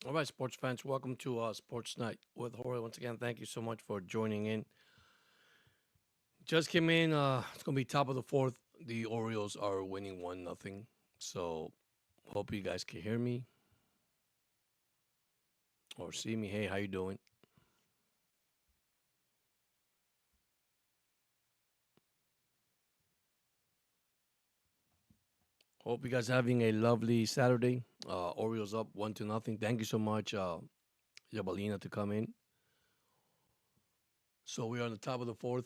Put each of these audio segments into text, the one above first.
All right, sports fans, welcome to Sports Night with Jorge. Once again, thank you so much for joining in. Just came in. It's gonna be top of the fourth. The Orioles are winning 1-0. So hope you guys can hear me or see me. Hey, how you doing? Hope you guys having a lovely Saturday. Orioles up 1-0. Thank you so much, Yabalina, to come in. So we are on the top of the fourth.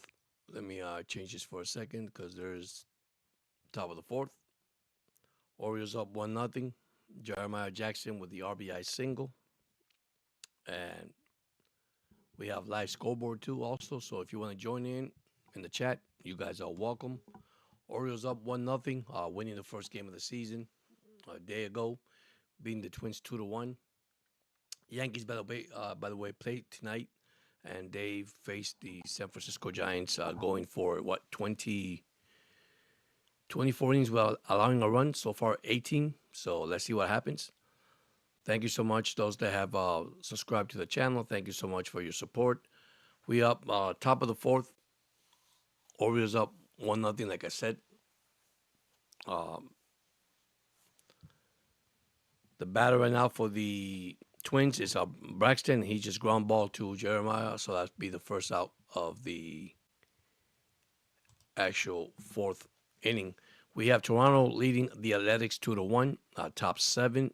Let me change this for a second because there's top of the fourth. Orioles up 1-0. Jeremiah Jackson with the RBI single. And we have live scoreboard too also. So if you want to join in the chat, you guys are welcome. Orioles up 1-0, winning the first game of the season a day ago, beating the Twins 2-1. Yankees, by the way, play tonight, and they face the San Francisco Giants, going for what 24 innings without allowing a run. So far, 18. So let's see what happens. Thank you so much, those that have subscribed to the channel. Thank you so much for your support. We up top of the fourth. Orioles up 1-0, like I said. Um, the batter right now for the Twins is Braxton. He just ground ball to Jeremiah, so that'd be the first out of the actual fourth inning. We have Toronto leading the Athletics 2-1, top seven.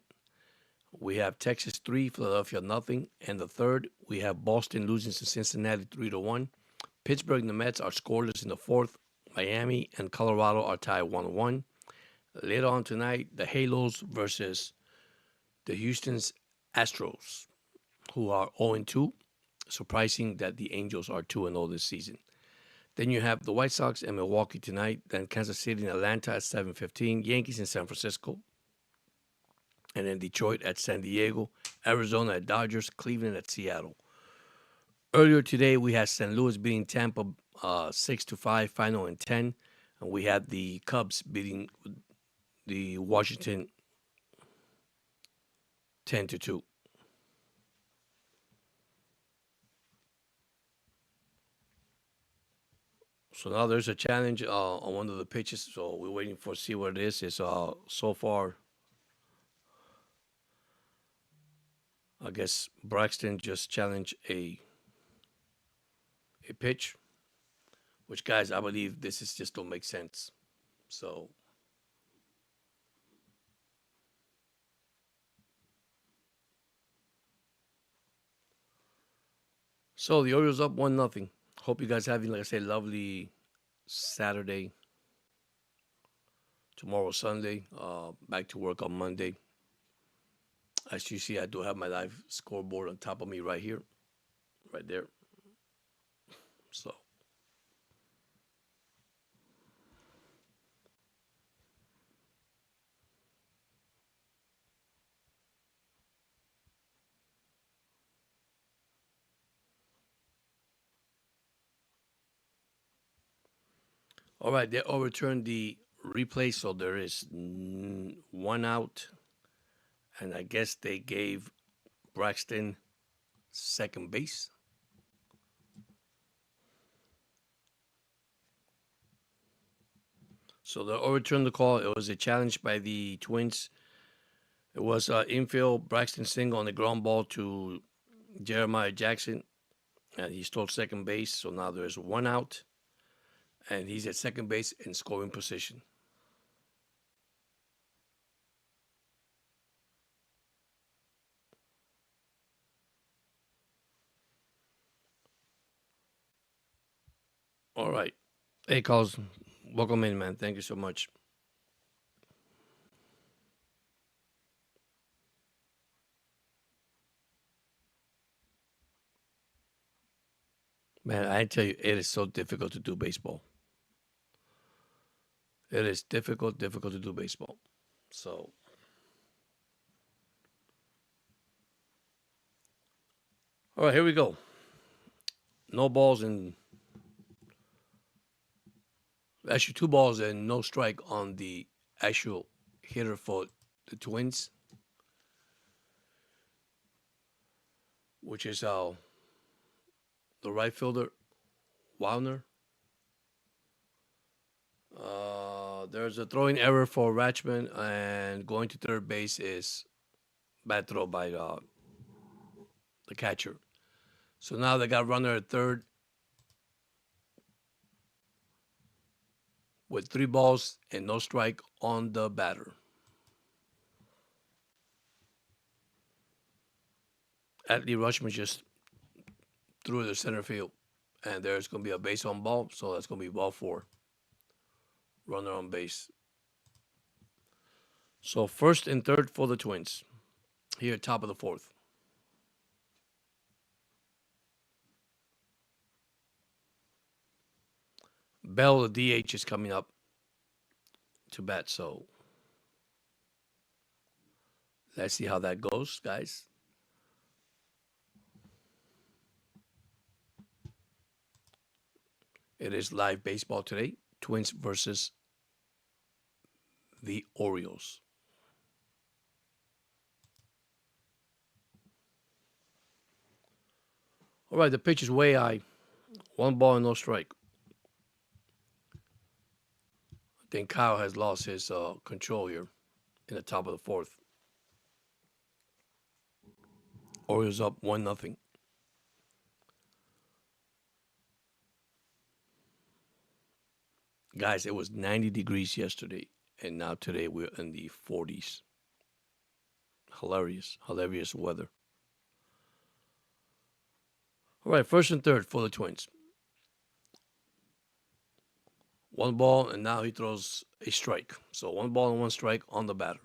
We have Texas 3, Philadelphia nothing. And the third, we have Boston losing to Cincinnati 3-1. Pittsburgh and the Mets are scoreless in the fourth. Miami and Colorado are tied 1-1. Later on tonight, the Halos versus the Houston's Astros, who are 0-2. Surprising that the Angels are 2-0 this season. Then you have the White Sox and Milwaukee tonight. Then Kansas City and Atlanta at 7:15. Yankees in San Francisco. And then Detroit at San Diego. Arizona at Dodgers. Cleveland at Seattle. Earlier today, we had St. Louis beating Tampa 6-5, final in 10. And we had the Cubs beating the Washington 10-2. So now there's a challenge on one of the pitches. So we're waiting for see what it is. It's so far, I guess Braxton just challenged a pitch, which guys I believe this is just don't make sense. So the Orioles up 1-0. Hope you guys having, like I said, lovely Saturday. Tomorrow Sunday. Back to work on Monday. As you see, I do have my live scoreboard on top of me right here, right there. So, all right, they overturned the replay, so there is one out, and I guess they gave Braxton second base. So they overturned the call. It was a challenge by the Twins. It was infield Braxton single on the ground ball to Jeremiah Jackson, and he stole second base. So now there's one out, and he's at second base in scoring position. All right. Hey, Carlos, welcome in, man. Thank you so much. Man, I tell you, it is so difficult to do baseball. It is difficult to do baseball. So, all right, here we go. No balls and actually 2 balls and no strike on the actual hitter for the Twins. which is the right fielder, Wagner. There's a throwing error for Ratchman, and going to third base is bad throw by the catcher. So now they got runner at third with 3 balls and no strike on the batter. Adley Rushman just threw it to center field, and there's going to be a base on ball, so that's going to be ball 4. Runner on base. So first and third for the Twins. Here, top of the 4th. Bell, the DH, is coming up to bat, so let's see how that goes, guys. It is live baseball today. Twins versus the Orioles. All right, the pitch is way high. 1 ball and no strike. I think Kyle has lost his control here in the top of the 4th. Orioles up 1-0. Guys, it was 90 degrees yesterday, and now today we're in the 40s. Hilarious weather. All right, first and third for the Twins. 1 ball, and now he throws a strike. So 1 ball and 1 strike on the batter,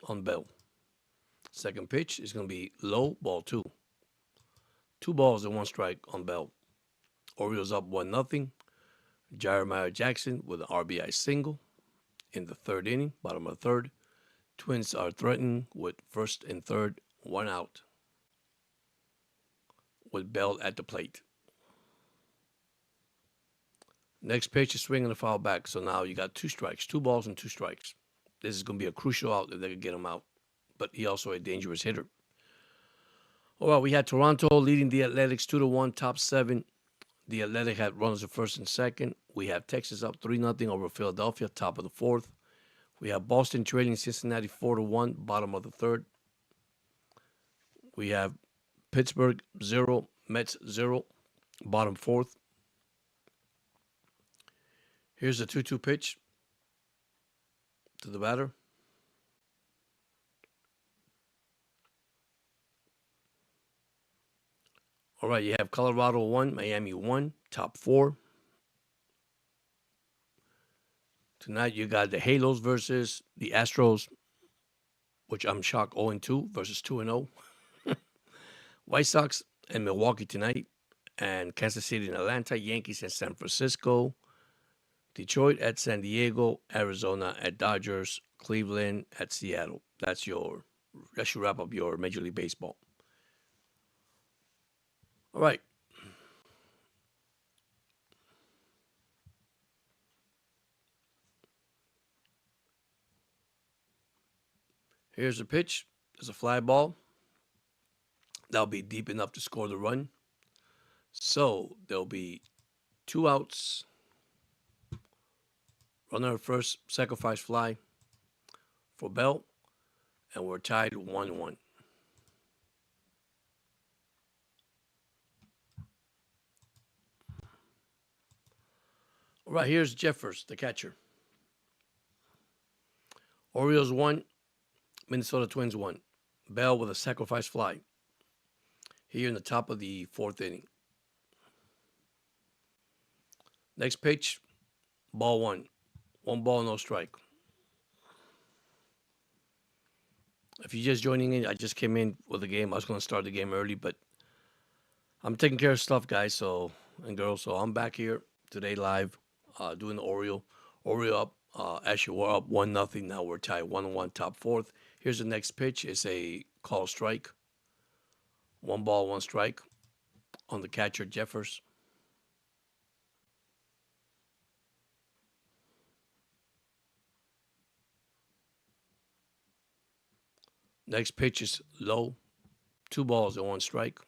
on Bell. Second pitch is going to be low, ball 2. 2 balls and 1 strike on Bell. Orioles up 1-0. Jeremiah Jackson with an RBI single in the 3rd inning, bottom of the 3rd. Twins are threatening with first and third, 1 out, with Bell at the plate. Next pitch is swinging the foul back. So now you got 2 strikes, 2 balls and 2 strikes. This is going to be a crucial out if they can get him out. But he also a dangerous hitter. All right, we had Toronto leading the Athletics 2-1, top 7. The Athletic had runners at first and second. We have Texas up 3-0 over Philadelphia, top of the 4th. We have Boston trailing Cincinnati 4-1, bottom of the 3rd. We have Pittsburgh 0, Mets 0, bottom 4th. Here's a 2-2 pitch to the batter. All right, you have Colorado 1, Miami 1, top 4. Tonight you got the Halos versus the Astros, which I'm shocked 0-2 versus 2-0. White Sox and Milwaukee tonight, and Kansas City and Atlanta, Yankees and San Francisco, Detroit at San Diego, Arizona at Dodgers, Cleveland at Seattle. That should wrap up your Major League Baseball. All right. Here's the pitch. There's a fly ball. That'll be deep enough to score the run. So there'll be 2 outs. Runner at first, sacrifice fly for Bell. And we're tied 1-1. All right, here's Jeffers, the catcher. Orioles 1, Minnesota Twins 1. Bell with a sacrifice fly. Here in the top of the 4th inning. Next pitch, ball 1. 1 ball, no strike. If you're just joining in, I just came in with the game. I was going to start the game early, but I'm taking care of stuff, guys and girls. So I'm back here today live doing the Oriole up. Actually, we're up 1-0. Now we're tied 1-1, top 4th. Here's the next pitch. It's a call strike. 1 ball, 1 strike on the catcher, Jeffers. Next pitch is low. 2 balls and 1 strike.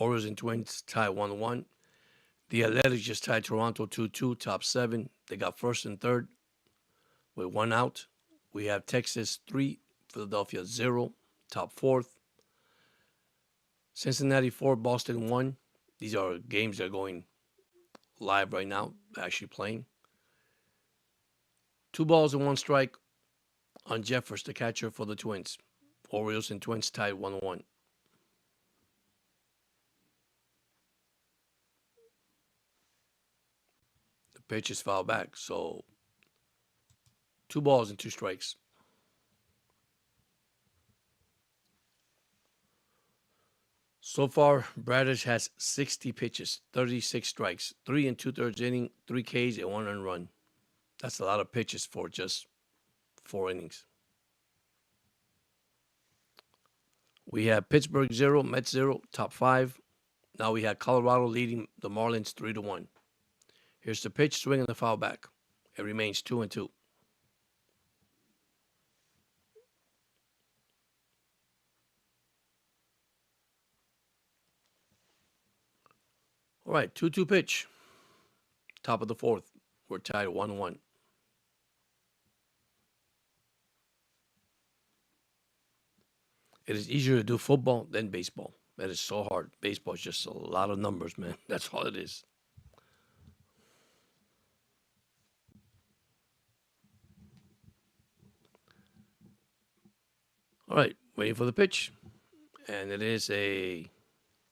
Orioles and Twins tied 1-1. The Athletics just tied Toronto 2-2, top seven. They got first and third with one out. We have Texas 3, Philadelphia 0, top fourth. Cincinnati 4, Boston 1. These are games that are going live right now, actually playing. 2 balls and 1 strike on Jeffers, the catcher for the Twins. Orioles and Twins tied 1-1. The pitch is fouled back, so 2 balls and 2 strikes. So far, Bradish has 60 pitches, 36 strikes, 3 2/3 inning, 3 Ks, and 1 run. That's a lot of pitches for just 4 innings. We have Pittsburgh 0, Mets 0, top five. Now we have Colorado leading the Marlins 3-1. Here's the pitch, swing, and the foul back. It remains 2-2. All right, 2-2 pitch. Top of the fourth. We're tied 1-1. It is easier to do football than baseball. That is so hard. Baseball is just a lot of numbers, man. That's all it is. All right, waiting for the pitch. And it is a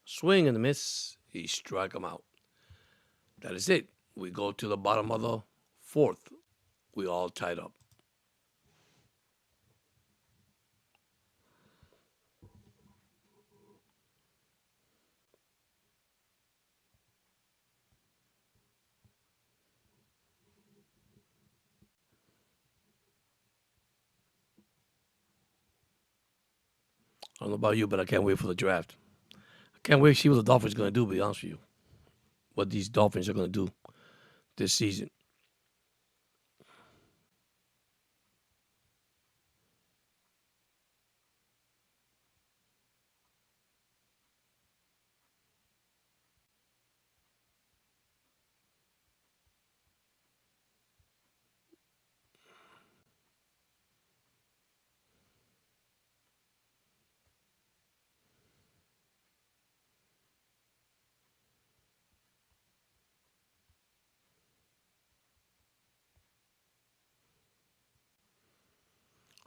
swing and a miss. He struck him out. That is it. We go to the bottom of the fourth. We all tied up. I don't know about you, but I can't wait for the draft. I can't wait to see what the Dolphins are going to do, to be honest with you. What these Dolphins are going to do this season.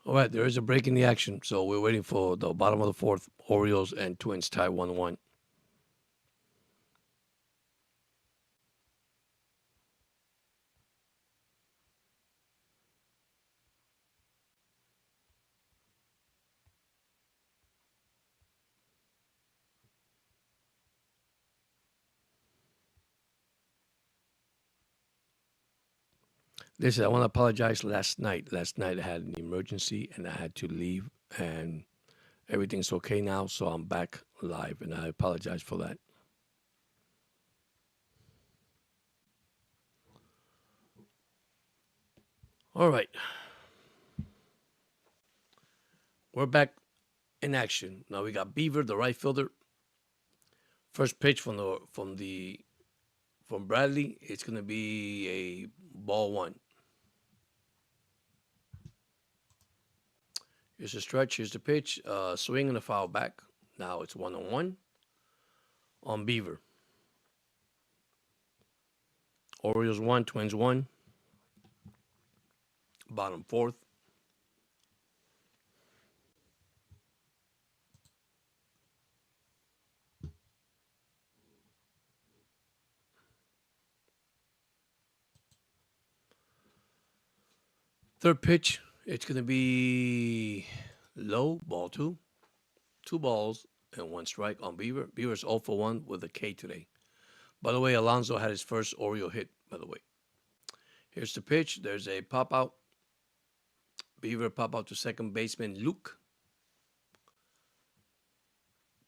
All right, there is a break in the action, so we're waiting for the bottom of the fourth. Orioles and Twins tie 1-1. Listen, I want to apologize last night. Last night I had an emergency and I had to leave, and everything's okay now, so I'm back live, and I apologize for that. All right, we're back in action. Now we got Beaver, the right fielder. First pitch from Bradley. It's gonna be a ball one. Here's the stretch. Here's the pitch. Swing and a foul back. Now it's 1-1 on Beaver. Orioles 1, Twins 1. Bottom fourth. Third pitch. It's going to be low, ball two. 2 balls and 1 strike on Beaver. Beaver's 0 for 1 with a K today. By the way, Alonso had his first Oriole hit, by the way. Here's the pitch. There's a pop out. Beaver pop out to second baseman Luke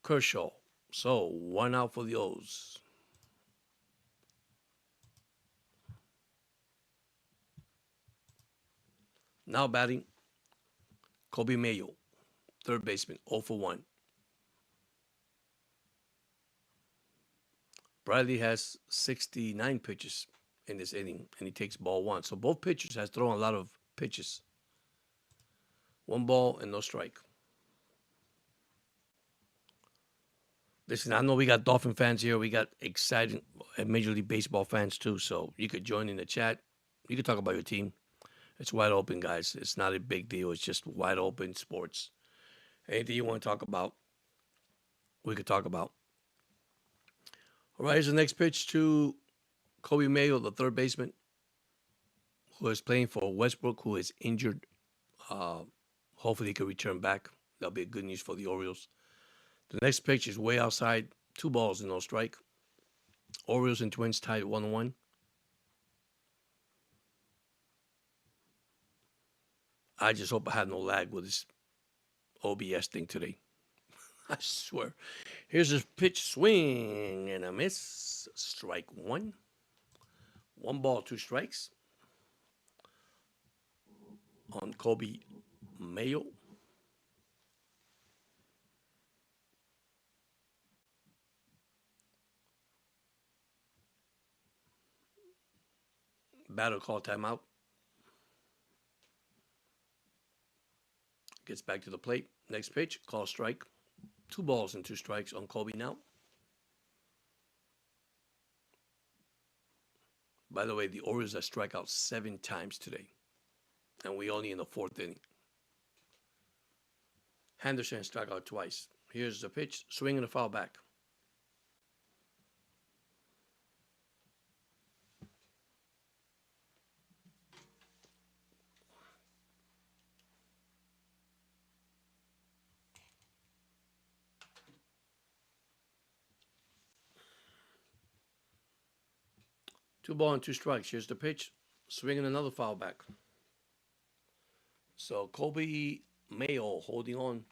Kershaw. So 1 out for the O's. Now batting, Kobe Mayo, third baseman, 0 for 1. Bradley has 69 pitches in this inning, and he takes ball one. So both pitchers has thrown a lot of pitches. One ball and no strike. Listen, I know we got Dolphin fans here. We got exciting Major League Baseball fans too. So you could join in the chat. You could talk about your team. It's wide open, guys. It's not a big deal. It's just wide open sports. Anything you want to talk about, we could talk about. All right, here's the next pitch to Kobe Mayo, the third baseman, who is playing for Westbrook, who is injured. Hopefully, he can return back. That'll be good news for the Orioles. The next pitch is way outside. 2 balls and no strike. Orioles and Twins tied 1-1. I just hope I had no lag with this OBS thing today. I swear. Here's his pitch, swing and a miss. Strike one. 1 ball, 2 strikes on Kobe Mayo. Batter call timeout. Gets back to the plate. Next pitch, call strike. 2 balls and 2 strikes on Kobe now. By the way, the Orioles have struck out 7 times today, and we only in the 4th inning. Henderson struck out twice. Here's the pitch, swing and a foul back. Two ball and 2 strikes. Here's the pitch, swing and another foul back. So Kobe Mayo holding on.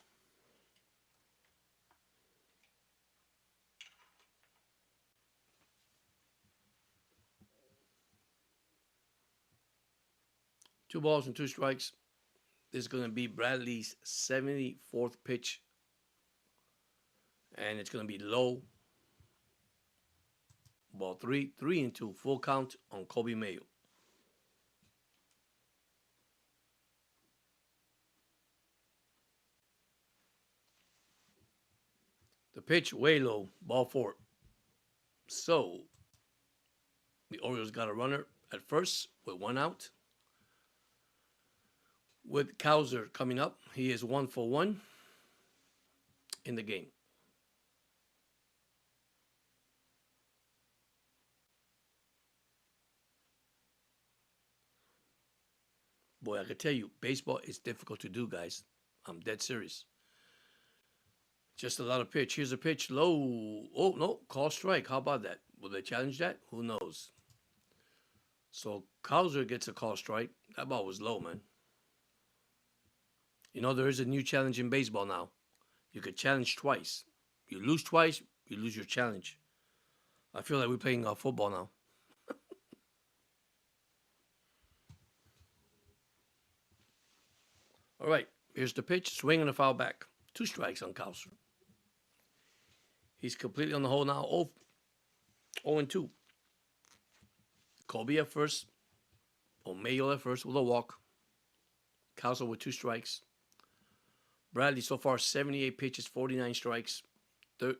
Two balls and 2 strikes. This is going to be Bradley's 74th pitch. And it's going to be low. Ball 3, 3-2, full count on Kobe Mayo. The pitch way low, ball 4. So the Orioles got a runner at first with 1 out. With Cowser coming up, he is 1 for 1 in the game. Boy, I can tell you, baseball is difficult to do, guys. I'm dead serious. Just a lot of pitch. Here's a pitch, low. Oh, no, call strike. How about that? Will they challenge that? Who knows? So Cowser gets a call strike. That ball was low, man. You know, there is a new challenge in baseball now. You could challenge twice. You lose twice, you lose your challenge. I feel like we're playing football now. All right, here's the pitch. Swing and a foul back. 2 strikes on Cowser. He's completely on the hole now. 0-2. Kobe at first. O'Mayo at first with a walk. Cowser with 2 strikes. Bradley so far 78 pitches, 49 strikes. 3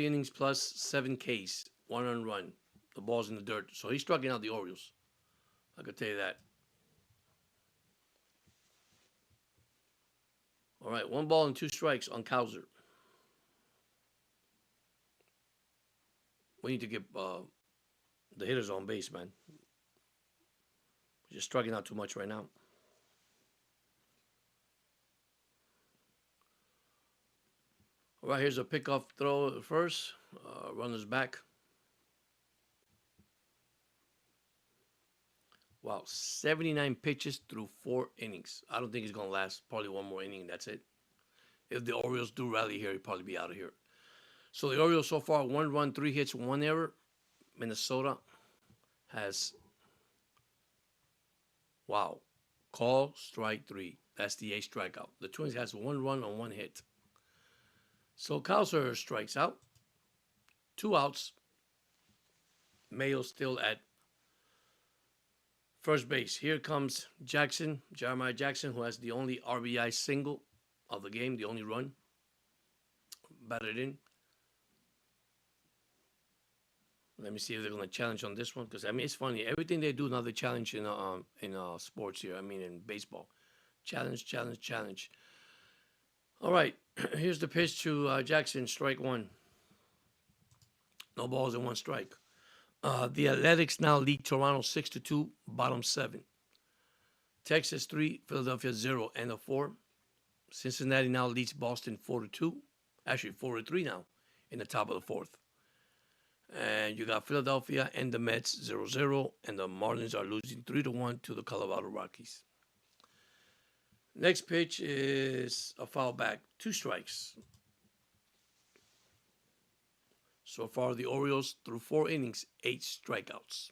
innings plus 7 Ks. 1 earned run. The ball's in the dirt. So he's striking out the Orioles. I could tell you that. All right, 1 ball and 2 strikes on Cowser. We need to get the hitters on base, man. We're just striking out too much right now. All right, here's a pickoff throw at first. Runners back. Wow, 79 pitches through 4 innings. I don't think he's going to last. Probably 1 more inning, that's it. If the Orioles do rally here, he'll probably be out of here. So the Orioles so far, 1 run, 3 hits, 1 error. Minnesota has, wow, call, strike 3. That's the 8th strikeout. The Twins has 1 run on 1 hit. So Cowser strikes out. 2 outs. Mayo still at first base. Here comes Jackson, Jeremiah Jackson, who has the only RBI single of the game, the only run batted in. Let me see if they're going to challenge on this one, because I mean it's funny. Everything they do now they challenge in sports here. I mean in baseball, challenge, challenge, challenge. All right, here's the pitch to Jackson. Strike one. No balls and one strike. The Athletics now lead Toronto 6-2, bottom seven. Texas 3, Philadelphia 0 and a 4. Cincinnati now leads Boston 4-2. Actually 4-3 now in the top of the fourth. And you got Philadelphia and the Mets 0-0, and the Marlins are losing 3-1 to the Colorado Rockies. Next pitch is a foul back, 2 strikes. So far, the Orioles, through 4 innings, 8 strikeouts.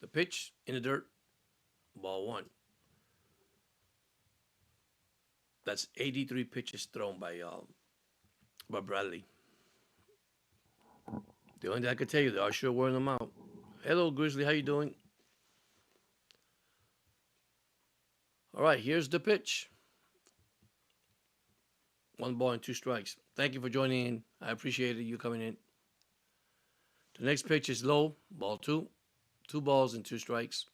The pitch in the dirt, ball 1. That's 83 pitches thrown by Bradley. The only thing I can tell you, they are sure wearing them out. Hello, Grizzly, how you doing? All right, here's the pitch. 1 ball and 2 strikes. Thank you for joining in. I appreciate you coming in. The next pitch is low, ball 2. 2 balls and 2 strikes.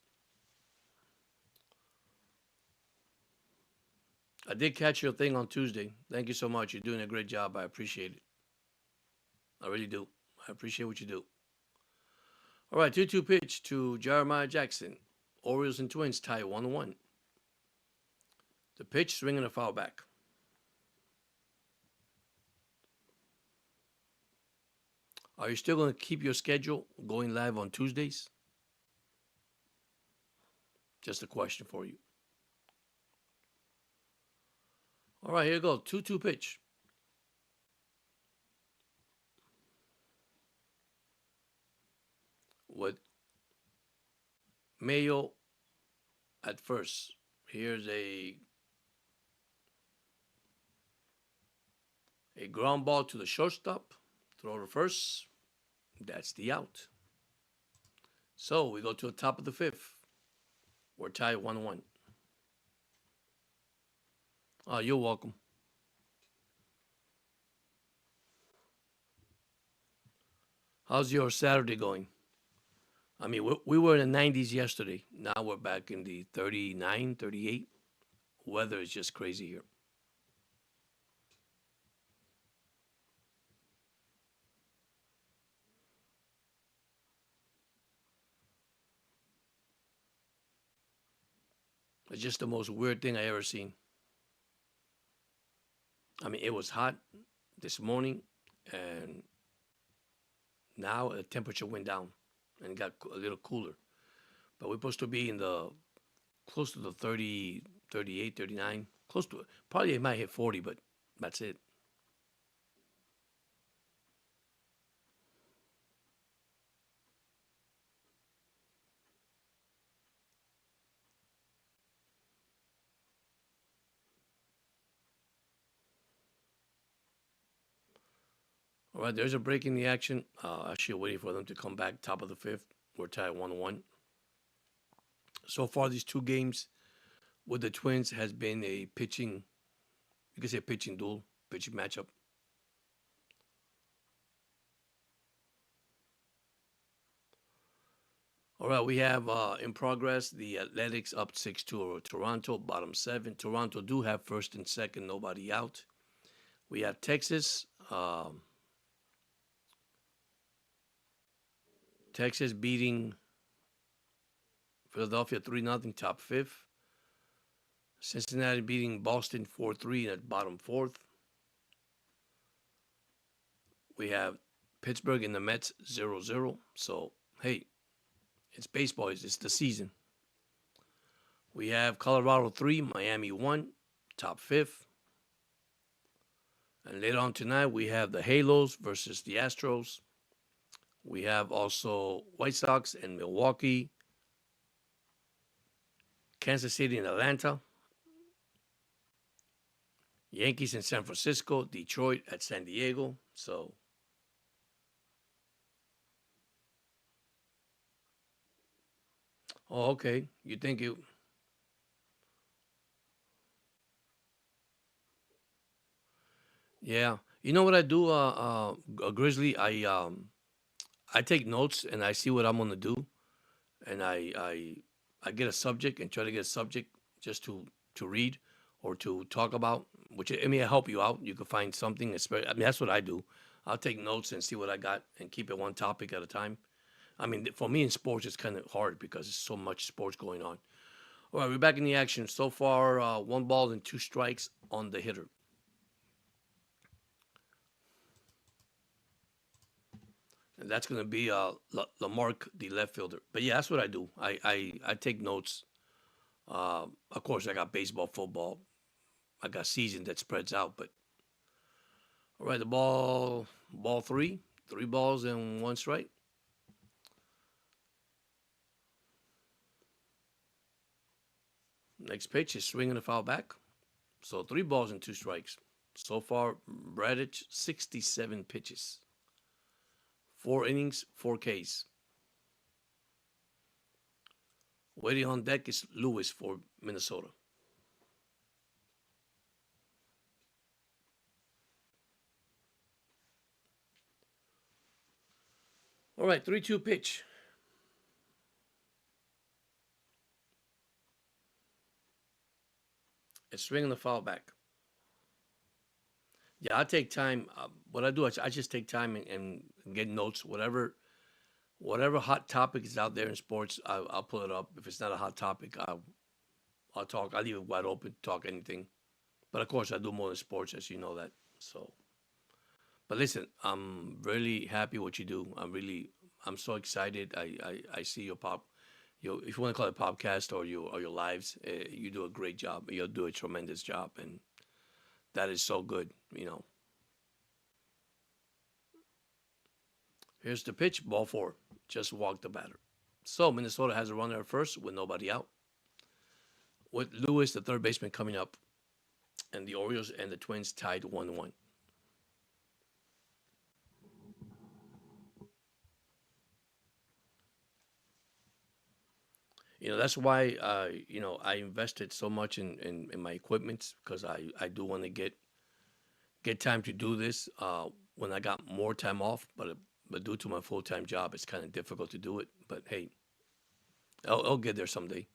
I did catch your thing on Tuesday. Thank you so much. You're doing a great job. I appreciate it. I really do. I appreciate what you do. All right, 2-2 pitch to Jeremiah Jackson. Orioles and Twins tie 1-1. The pitch, swinging a foul back. Are you still going to keep your schedule going live on Tuesdays? Just a question for you. All right, here you go. 2-2 pitch. With Mayo at first. Here's a ground ball to the shortstop. Throw to first. That's the out. So we go to the top of the 5th. We're tied 1-1. You're welcome. How's your Saturday going? I mean, we were in the 90s yesterday. Now we're back in the 39, 38. Weather is just crazy here. It's just the most weird thing I ever seen. I mean, it was hot this morning, and now the temperature went down and got a little cooler. But we're supposed to be in the close to the 30, 38, 39, close to it. Probably it might hit 40, but that's it. All right, there's a break in the action. Actually, waiting for them to come back. Top of the 5th. We're tied 1-1. So far, these 2 games with the Twins has been a pitching, you could say pitching duel, pitching matchup. All right, we have in progress the Athletics up 6-2 over Toronto, bottom 7. Toronto do have first and second, nobody out. We have Texas. Texas beating Philadelphia 3-0, top 5th. Cincinnati beating Boston 4-3 at bottom 4th. We have Pittsburgh and the Mets 0-0. So, hey, it's baseball. It's the season. We have Colorado 3, Miami 1, top 5th. And later on tonight, we have the Halos versus the Astros. We have also White Sox and Milwaukee, Kansas City and Atlanta. Yankees in San Francisco, Detroit at San Diego. So, oh, okay. You think you? Yeah. You know what I do, Grizzly? I take notes and I see what I'm gonna do, and I get a subject and try to get a subject just to read or to talk about. Which I mean, help you out. You can find something. I mean, that's what I do. I'll take notes and see what I got and keep it one topic at a time. I mean, for me in sports, it's kind of hard because there's so much sports going on. All right, we're back in the action. So far, one ball and two strikes on the hitter. And that's going to be Lamarck, the left fielder. But yeah, that's what I do. I take notes. Of course, I got baseball, football. I got season that spreads out. But all right, ball three, three balls and one strike. Next pitch is swinging a foul back. So three balls and two strikes. So far, Bradich, 67 pitches, 4 innings, 4 Ks. Waiting on deck is Lewis for Minnesota. All right, 3-2 pitch. It's swinging the foul back. Yeah, I take time. What I do is I just take time and get notes. Whatever hot topic is out there in sports, I'll pull it up. If it's not a hot topic, I'll talk. I'll leave it wide open, talk anything. But of course, I do more than sports, as you know that. So, but listen, I'm really happy what you do. I'm so excited. I see your if you want to call it podcast or your lives, you do a great job. You'll do a tremendous job, and that is so good. Here's the pitch, ball four. Just walked the batter. So Minnesota has a runner at first with nobody out. With Lewis, the third baseman, coming up, and the Orioles and the Twins tied 1-1. That's why I invested so much in my equipment because I do want to get time to do this when I got more time off, but due to my full time job, it's kind of difficult to do it. But hey, I'll get there someday.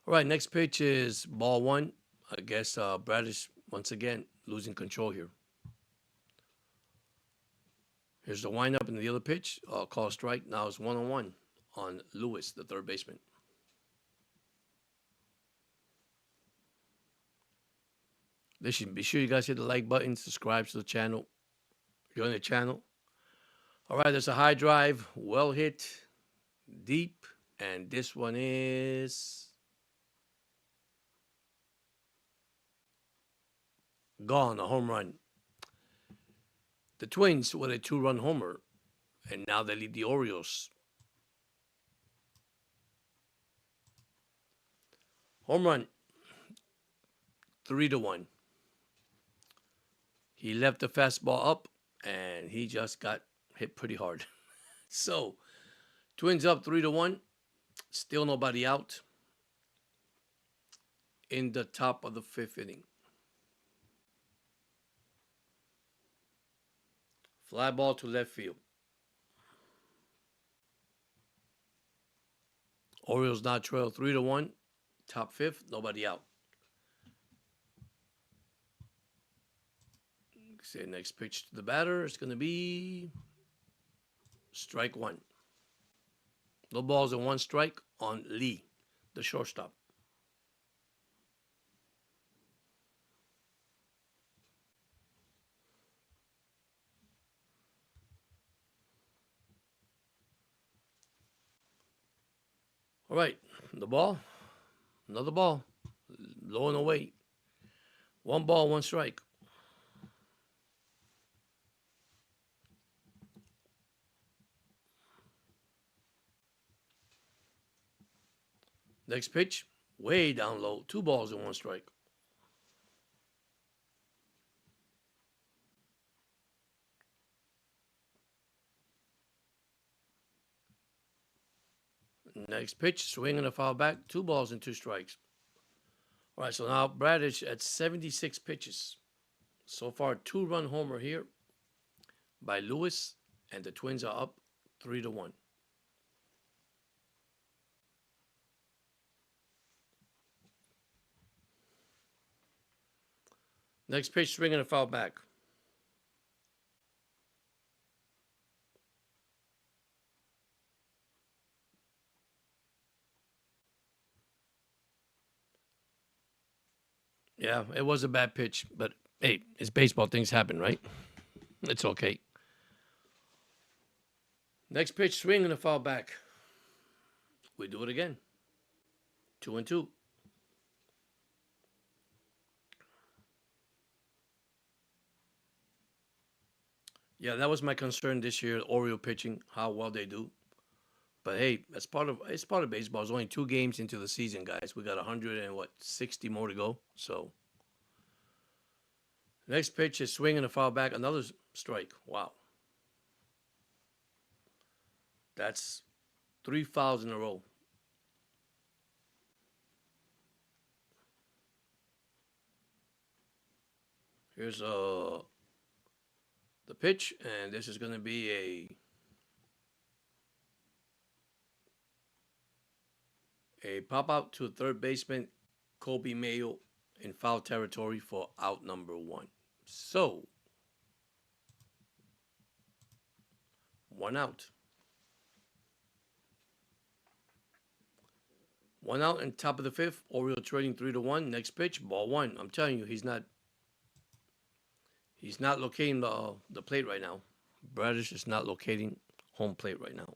All right, next pitch is ball one. I guess Bradish once again losing control here. Here's the windup and the other pitch. Call strike. Now it's 1-1 on Lewis, the third baseman. Listen, be sure you guys hit the like button, subscribe to the channel. If you're on the channel. All right, there's a high drive, well hit, deep, and this one is gone, a home run. The Twins with a 2-run homer, and now they lead the Orioles. Home run, 3-1. He left the fastball up, and he just got hit pretty hard. So, Twins up 3-1. Still nobody out in the top of the fifth inning. Fly ball to left field. Orioles now trail 3-1. Top fifth, nobody out. Say next pitch to the batter is going to be strike one. No balls and one strike on Lee, the shortstop. All right, the ball, another ball, low and away. One ball, one strike. Next pitch, way down low. Two balls and one strike. Next pitch, swing and a foul back. 2 balls and 2 strikes. All right, so now Bradish at 76 pitches. So far, 2-run homer here by Lewis, and the Twins are up 3-1. Next pitch, swing and a foul back. Yeah, it was a bad pitch, but hey, it's baseball. Things happen, right? It's okay. Next pitch, swing and a foul back. We do it again. 2-2. Yeah, that was my concern this year. Oriole pitching, how well they do. But hey, it's part of baseball. It's only 2 games into the season, guys. We got 160 more to go. So next pitch is swing and a foul back. Another strike. Wow, that's 3 fouls in a row. Here's the pitch, and this is going to be a pop out to third baseman Kobe Mayo in foul territory for out number 1. So 1 out. 1 out and top of the 5th. Oriole trading 3-1. Next pitch, ball 1. I'm telling you, he's not locating the plate right now. Bradish is not locating home plate right now.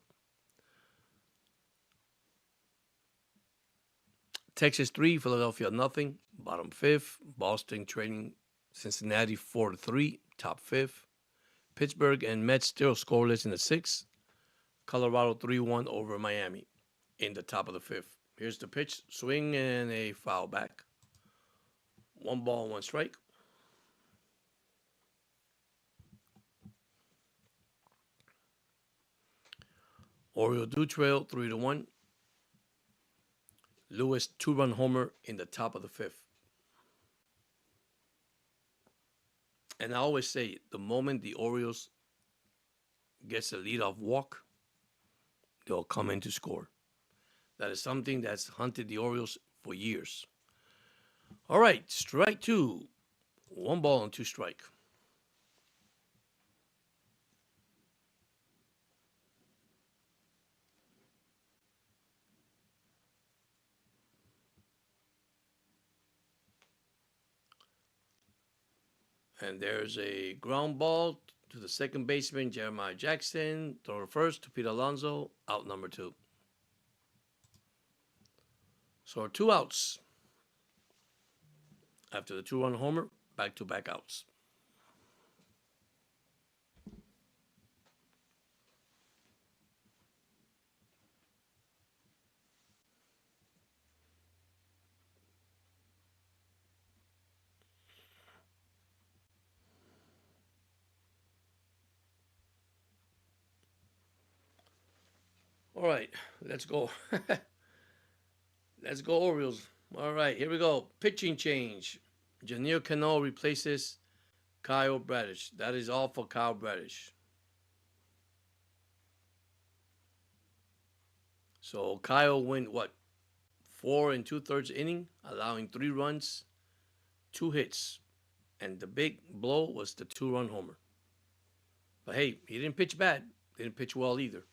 Texas 3, Philadelphia nothing. Bottom 5th. Boston trading Cincinnati 4-3. Top 5th. Pittsburgh and Mets still scoreless in the 6th. Colorado 3-1 over Miami in the top of the 5th. Here's the pitch. Swing and a foul back. 1 ball, 1 strike. Oriole do trail 3-1. Lewis 2-run homer in the top of the 5th. And I always say, the moment the Orioles gets a leadoff walk, they'll come in to score. That is something that's hunted the Orioles for years. All right, strike 2. 1 ball and 2 strike. And there's a ground ball to the second baseman, Jeremiah Jackson. Throw to first to Pete Alonso. Out number 2. So 2 outs. After the 2-run homer, back-to-back outs. All right, let's go. Let's go, Orioles. All right, here we go. Pitching change. Janier Cano replaces Kyle Bradish. That is all for Kyle Bradish. So Kyle went, 4 2/3 inning, allowing 3 runs, 2 hits. And the big blow was the 2-run homer. But hey, he didn't pitch bad. Didn't pitch well either.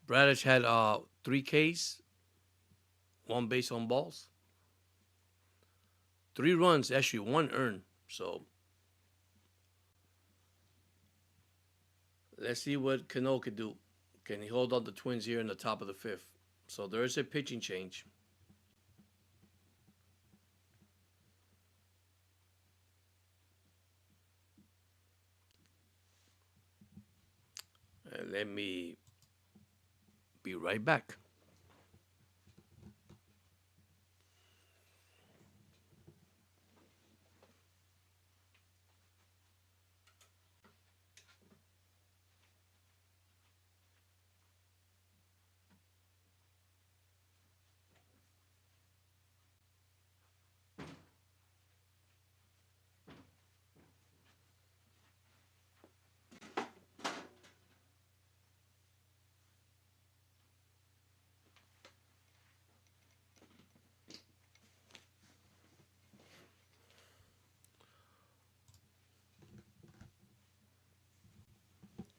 Bradish had 3 Ks, 1 base on balls, 3 runs, actually 1 earned. So let's see what Cano could do. Can he hold on the Twins here in the top of the 5th? So there is a pitching change. Let me be right back.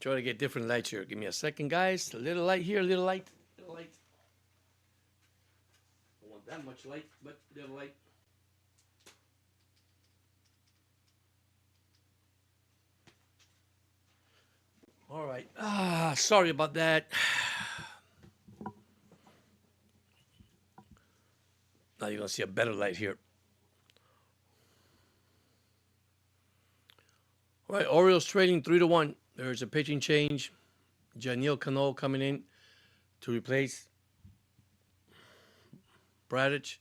Try to get different lights here. Give me a second, guys. A little light here, a little light. Little light. Don't want that much light, but little light. All right. Sorry about that. Now you're gonna see a better light here. All right, Orioles trading 3-1. There's a pitching change. Janil Cano coming in to replace Bradich.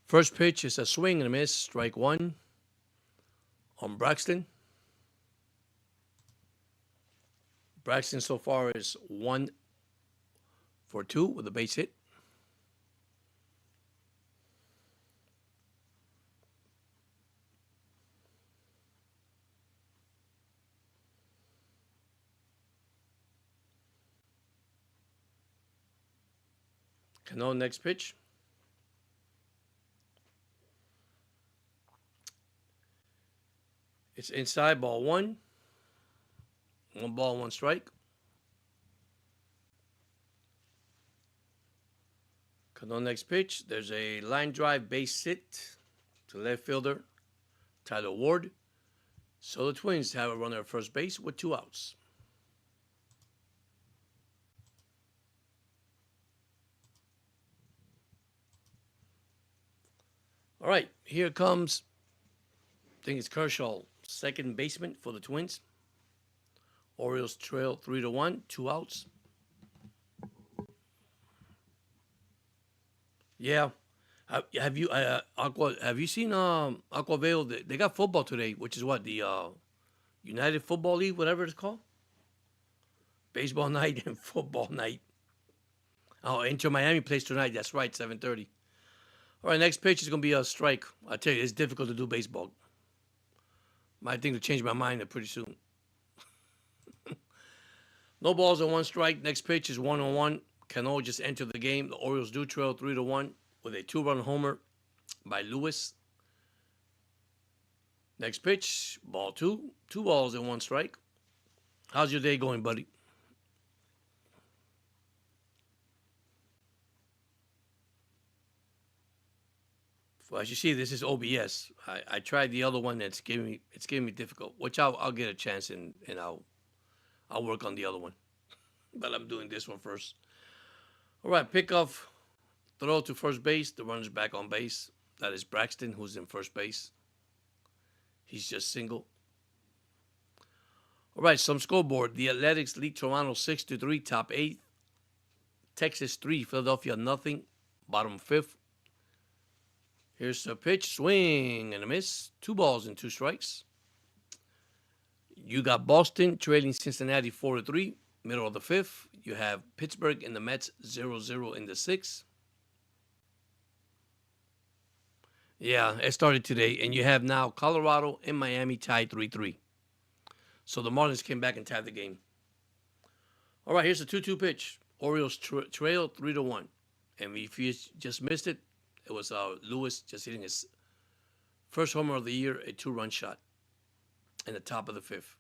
First pitch is a swing and a miss, strike one on Braxton. Braxton so far is 1 for 2 with a base hit. Cano next pitch. It's inside, ball one. 1 ball, 1 strike. Cano next pitch. There's a line drive base hit to left fielder Tyler Ward. So the Twins have a runner at first base with 2 outs. All right, here comes, I think it's Kershaw, second baseman for the Twins. Orioles trail 3-1, 2 outs. Yeah. Have you Aqua? Have you seen Aquavale? They got football today, which is what the United Football League, whatever it's called. Baseball night and football night. Oh, Inter Miami plays tonight. That's right, 7:30. All right, next pitch is gonna be a strike. I tell you, it's difficult to do baseball. Might think to change my mind pretty soon. No balls and 1 strike. Next pitch is 1-1. Cano just entered the game. The Orioles do trail 3-1 with a 2-run homer by Lewis. Next pitch, ball 2. 2 balls and 1 strike. How's your day going, buddy? Well, as you see, this is OBS. I tried the other one. It's giving me difficult. Which I'll get a chance and I'll work on the other one. But I'm doing this one first. All right, pickoff, throw to first base. The runner's back on base. That is Braxton, who's in first base. He's just single. All right, some scoreboard. The Athletics lead Toronto 6-3, top 8. Texas 3, Philadelphia nothing, bottom 5th. Here's a pitch, swing and a miss. 2 balls and 2 strikes. You got Boston trailing Cincinnati 4-3, middle of the 5th. You have Pittsburgh and the Mets 0-0 in the 6th. Yeah, it started today. And you have now Colorado and Miami tied 3-3. So the Marlins came back and tied the game. All right, here's a 2-2 pitch. Orioles trail 3-1. And if you just missed it, it was Lewis just hitting his first homer of the year, a 2-run shot in the top of the 5th.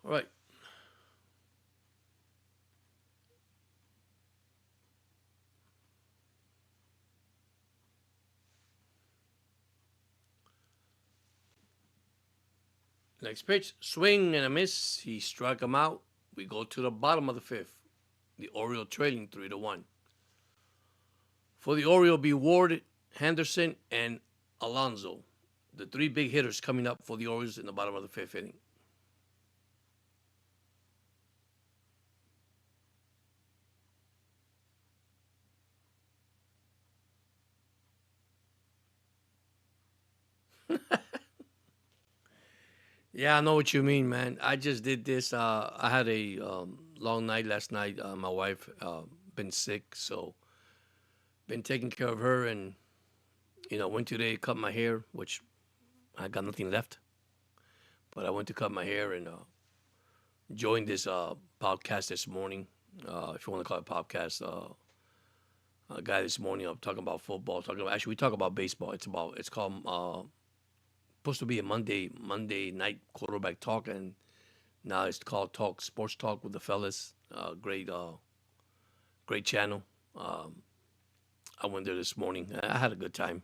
All right. Next pitch, swing and a miss. He struck him out. We go to the bottom of the 5th. The Orioles trailing 3-1. For the Orioles, be Ward, Henderson, and Alonso. The 3 big hitters coming up for the Orioles in the bottom of the 5th inning. Yeah, I know what you mean, man. I just did this. I had a long night last night. My wife been sick, so been taking care of her, and went today cut my hair, which I got nothing left. But I went to cut my hair and joined this podcast this morning. if you want to call it podcast. A guy this morning up talking about football. Talking about, actually, we talk about baseball. It's called supposed to be a Monday night quarterback talk, and now it's called Talk Sports Talk with the fellas. Great channel. Um, I went there this morning. I had a good time.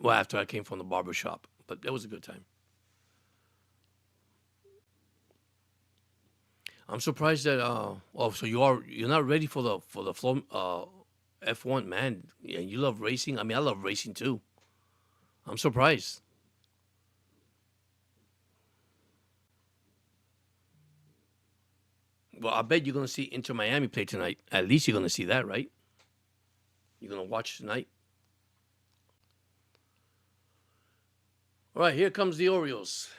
Well, after I came from the barber shop, but it was a good time. I'm surprised that so you're not ready for the flow F1, man. Yeah, you love racing. I mean, I love racing too. I'm surprised. Well, I bet you're gonna see Inter Miami play tonight. At least you're gonna see that, right? You're gonna watch tonight. All right, here comes the Orioles.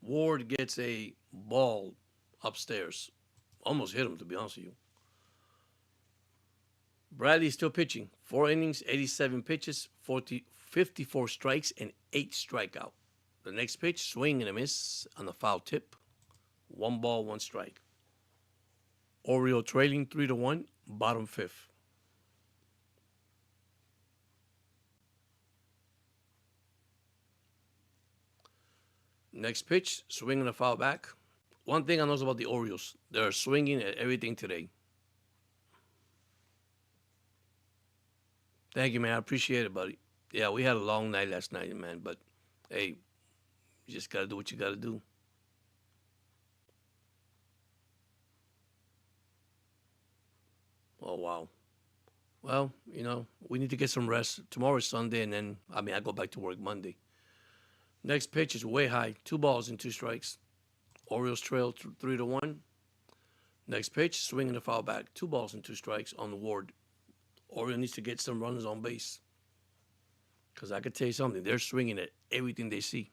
Ward gets a ball upstairs. Almost hit him, to be honest with you. Bradley's still pitching. 4 innings, 87 pitches, 54 strikes, and 8 strikeout. The next pitch, swing and a miss on the foul tip. 1 ball, 1 strike. Oriole trailing 3-1, bottom fifth. Next pitch, swing and a foul back. One thing I know about the Orioles, they're swinging at everything today. Thank you, man. I appreciate it, buddy. Yeah, we had a long night last night, man. But hey, you just gotta do what you gotta do. Oh wow. Well, we need to get some rest. Tomorrow is Sunday, and then I go back to work Monday. Next pitch is way high. 2 balls and 2 strikes. Orioles trail 3-1. Next pitch, swinging the foul back. 2 balls and 2 strikes on the Ward. Orioles needs to get some runners on base. Because I could tell you something, they're swinging at everything they see.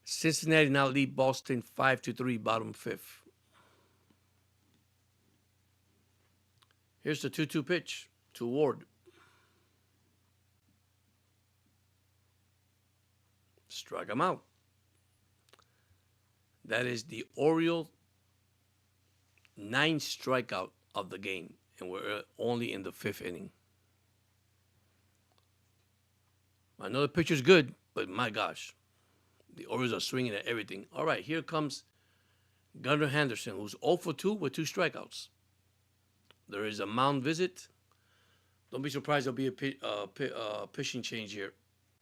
Cincinnati now lead Boston 5-3, bottom fifth. Here's the 2-2 pitch to Ward. Strike him out. That is the Oriole 9th strikeout of the game, and we're only in the 5th inning. I know the pitcher's good, but my gosh, the Orioles are swinging at everything. All right, here comes Gunnar Henderson, who's 0 for 2 with 2 strikeouts. There is a mound visit. Don't be surprised there'll be a pitching change here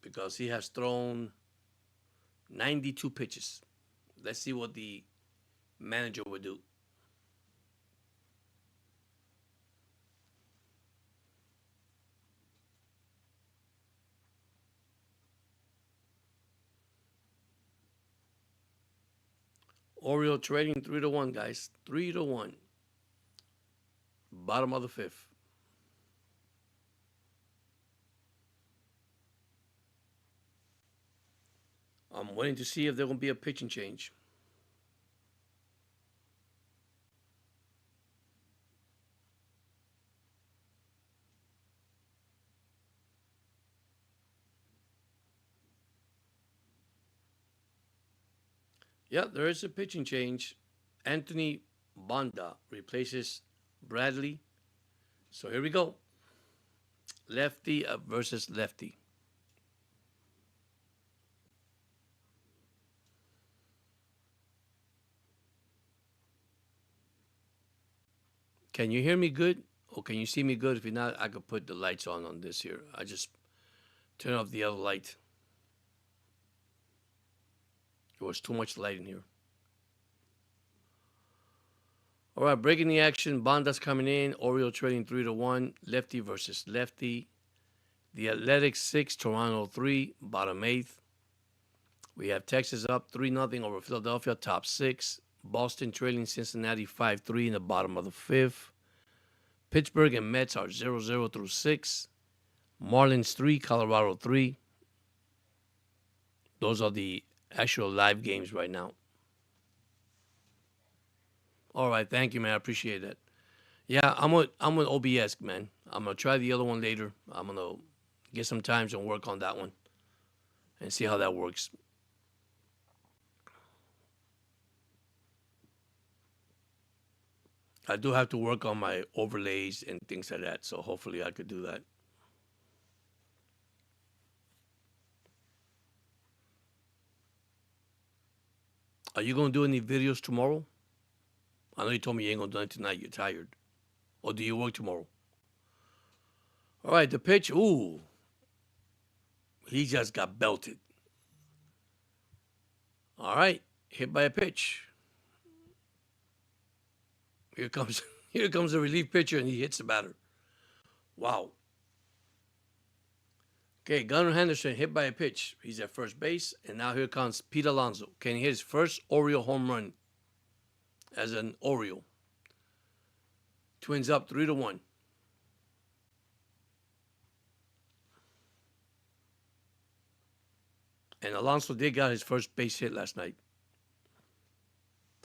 because he has thrown 92 pitches. Let's see what the manager would do. Oriole trading 3-1, guys. 3-1. Bottom of the 5th. I'm waiting to see if there's going to be a pitching change. Yeah, there is a pitching change. Anthony Banda replaces Bradley. So here we go. Lefty versus lefty. Can you hear me good? Or can you see me good? If you're not, I could put the lights on this here. I just turn off the other light. There was too much light in here. All right, breaking the action. Banda's coming in. Oriole trading 3-1. Lefty versus lefty. The Athletics 6, Toronto 3, bottom 8th. We have Texas up 3-0 over Philadelphia, top 6. Boston trailing Cincinnati 5-3 in the bottom of the 5th. Pittsburgh and Mets are 0-0 through 6. Marlins 3, Colorado 3. Those are the actual live games right now. All right, thank you, man. I appreciate that. Yeah, I'm with OBS, man. I'm gonna try the other one later. I'm gonna get some times and work on that one and see how that works. I do have to work on my overlays and things like that, so hopefully I could do that. Are you gonna do any videos tomorrow? I know you told me you ain't gonna do it tonight. You're tired, or do you work tomorrow? All right, the pitch. Ooh, he just got belted. All right, hit by a pitch. Here comes here comes the relief pitcher, and he hits the batter. Wow. Okay, Gunnar Henderson hit by a pitch. He's at first base, and now here comes Pete Alonso. Can he hit his first Oriole home run as an Oriole? Twins up 3-1. And Alonso did got his first base hit last night.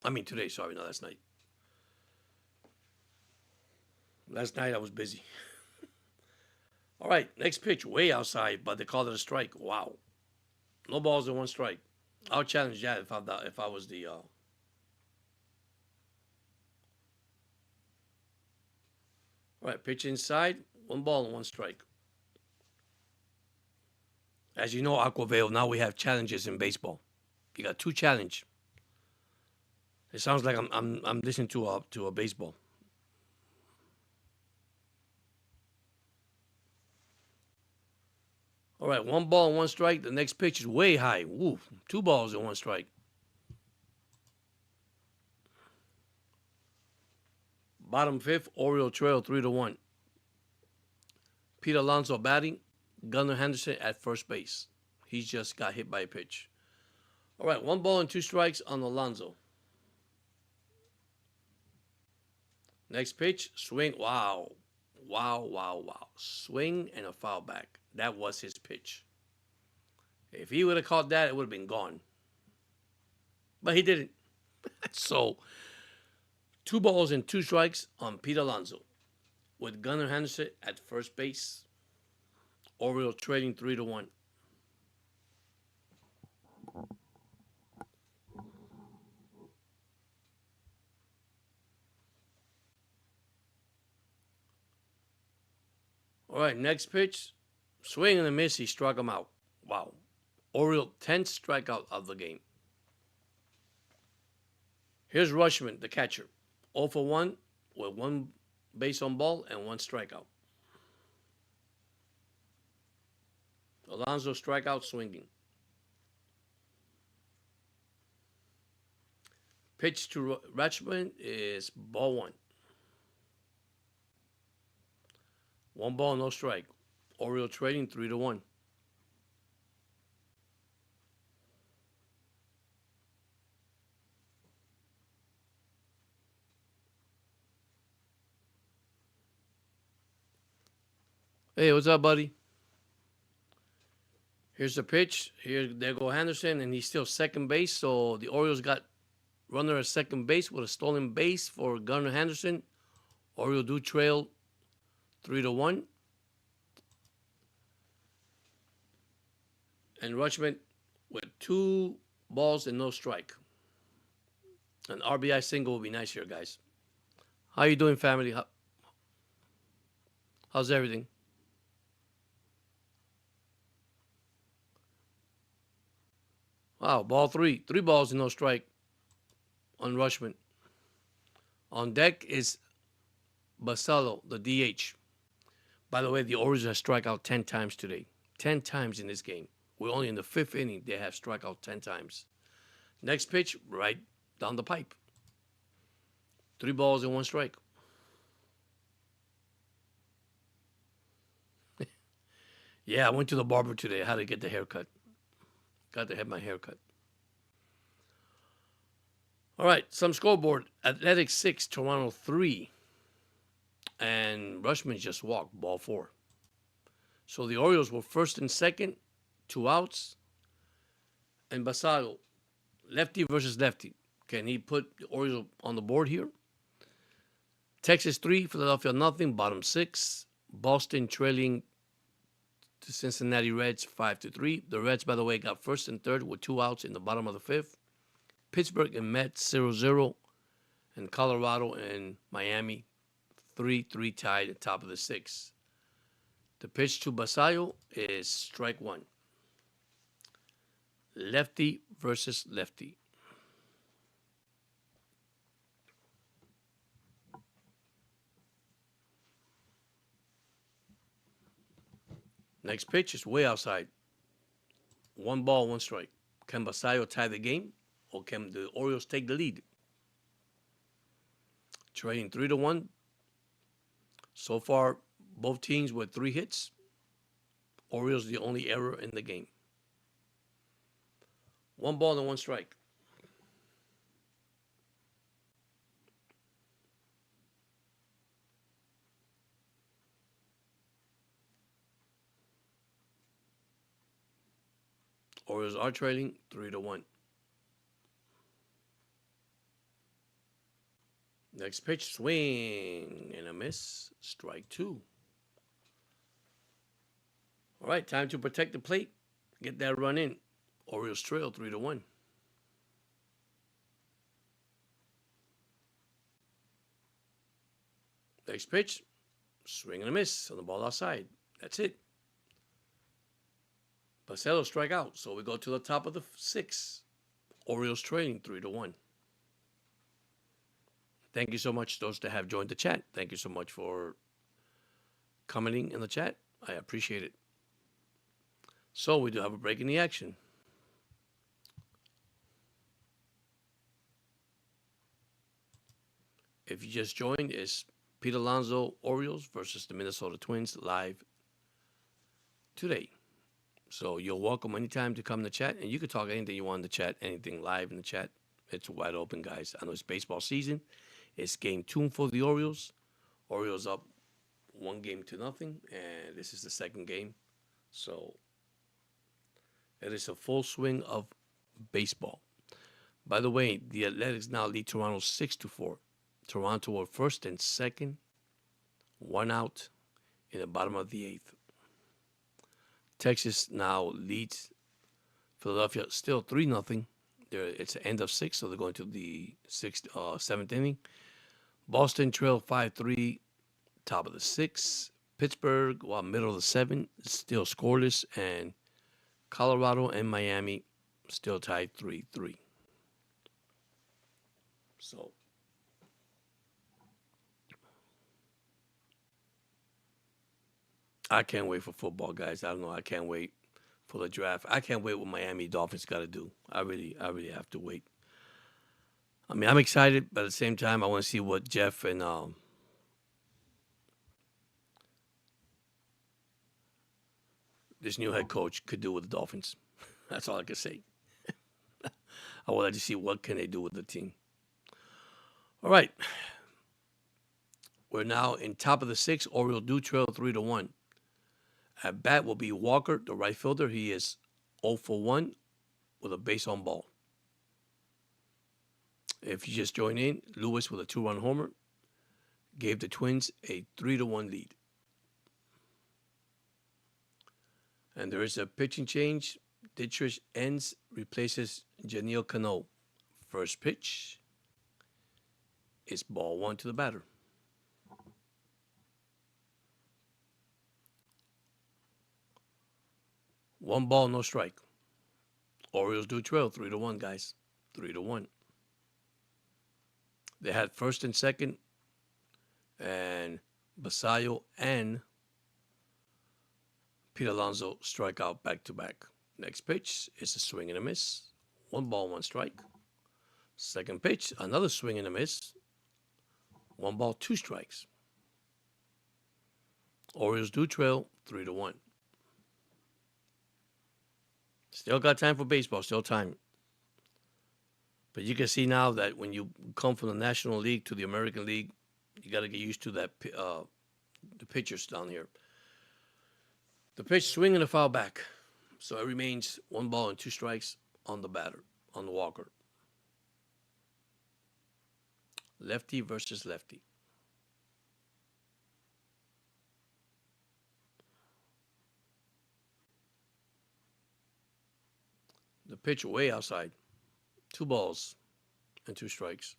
I mean today, sorry, not last night. Last night I was busy. All right, next pitch, way outside, but they called it a strike. Wow. No balls and one strike. I'll challenge that if I was the all right, pitch inside, one ball and one strike. As you know, Aquavale, now we have challenges in baseball. You got two challenge. It sounds like I'm listening to a baseball. All right, one ball and one strike. The next pitch is way high. Woo, two balls and one strike. Bottom fifth, Oriole trail 3-1. Pete Alonso batting, Gunnar Henderson at first base. He's just got hit by a pitch. All right, one ball and two strikes on Alonso. Next pitch, swing. Wow. Wow, wow, wow. Swing and a foul back. That was his pitch. If he would have caught that, it would have been gone. But he didn't. So, two balls and two strikes on Pete Alonso with Gunnar Henderson at first base. Orioles trading 3-1. All right, next pitch. Swing and a miss. He struck him out. Wow. Oriole 10th strikeout of the game. Here's Rushman, the catcher. 0 for 1 with one base on ball and one strikeout. Alonso strikeout swinging. Pitch to Rushman is ball one. One ball, no strike. Oriole trading 3-1. Hey, what's up, buddy? Here's the pitch. There go Henderson, and he's still second base. So the Orioles got runner at second base with a stolen base for Gunnar Henderson. Orioles do trail 3-1. And Rushman with two balls and no strike. An RBI single will be nice here, guys. How you doing, family? How's everything? Wow, ball three. Three balls and no strike on Rushman. On deck is Basallo, the DH. By the way, the Orioles have struck out 10 times today. 10 times in this game. We're only in the fifth inning. They have struck out 10 times. Next pitch, right down the pipe. Three balls and one strike. Yeah, I went to the barber today. I had to get the haircut. Got to have my haircut. All right, some scoreboard. Athletics 6, Toronto 3. And Rushman just walked, ball 4. So the Orioles were first and second, 2 outs. And Basallo, lefty versus lefty. Can he put the Orioles on the board here? Texas 3, Philadelphia nothing, bottom 6. Boston trailing to Cincinnati Reds 5-3. The Reds, by the way, got first and third with 2 outs in the bottom of the 5th. Pittsburgh and Mets 0-0. And Colorado and Miami, 3-3 tied at top of the sixth. The pitch to Basayo is strike one. Lefty versus lefty. Next pitch is way outside. 1 ball, 1 strike. Can Basayo tie the game, or can the Orioles take the lead? Trading 3-1. So far, both teams with 3 hits. Orioles the only error in the game. 1 ball and 1 strike. Orioles are trailing 3-1. Next pitch, swing and a miss. Strike 2. All right, time to protect the plate. Get that run in. Orioles trail 3-1. Next pitch, swing and a miss on the ball outside. That's it. Basello strike out, so we go to the top of the 6th. Orioles trailing 3-1. Thank you so much, those that have joined the chat. Thank you so much for commenting in the chat. I appreciate it. So we do have a break in the action. If you just joined, it's Pete Alonso Orioles versus the Minnesota Twins live today. So you're welcome anytime to come in the chat, and you can talk anything you want in the chat, anything live in the chat. It's wide open, guys. I know it's baseball season. It's game 2 for the Orioles. Orioles up 1-0, and this is the second game. So it is a full swing of baseball. By the way, the Athletics now lead Toronto 6-4. Toronto are first and second, 1 out in the bottom of the 8th. Texas now leads Philadelphia still 3-0. It's the end of 6, so they're going to the 7th inning. Boston trail 5-3, top of the 6th. Pittsburgh, middle of the 7th, still scoreless, and Colorado and Miami still tied 3-3. So I can't wait for football, guys. I don't know. I can't wait for the draft. I can't wait what Miami Dolphins got to do. I really have to wait. I mean, I'm excited, but at the same time, I want to see what Jeff and this new head coach could do with the Dolphins. That's all I can say. I would like to see what can they do with the team. All right. We're now in top of the 6th. Orioles do trail 3-1. At bat will be Walker, the right fielder. He is 0 for 1 with a base on ball. If you just join in, Lewis with a 2-run homer gave the Twins a 3-1 lead. And there is a pitching change. Dietrich Enns replaces Janelle Cano. First pitch is ball 1 to the batter. One ball, no strike. Orioles do trail 3-1, guys. 3-1. They had first and second, and Basayo and Pete Alonso strike out back to back. Next pitch is a swing and a miss. 1 ball, 1 strike. Second pitch, another swing and a miss. 1 ball, 2 strikes. Orioles do trail 3-1. Still got time for baseball, still time. But you can see now that when you come from the National League to the American League, you got to get used to that. The pitchers down here. The pitch, swing and a foul back. So it remains 1 ball and 2 strikes on the batter, on the walker. Lefty versus lefty. The pitch way outside. 2 balls and 2 strikes.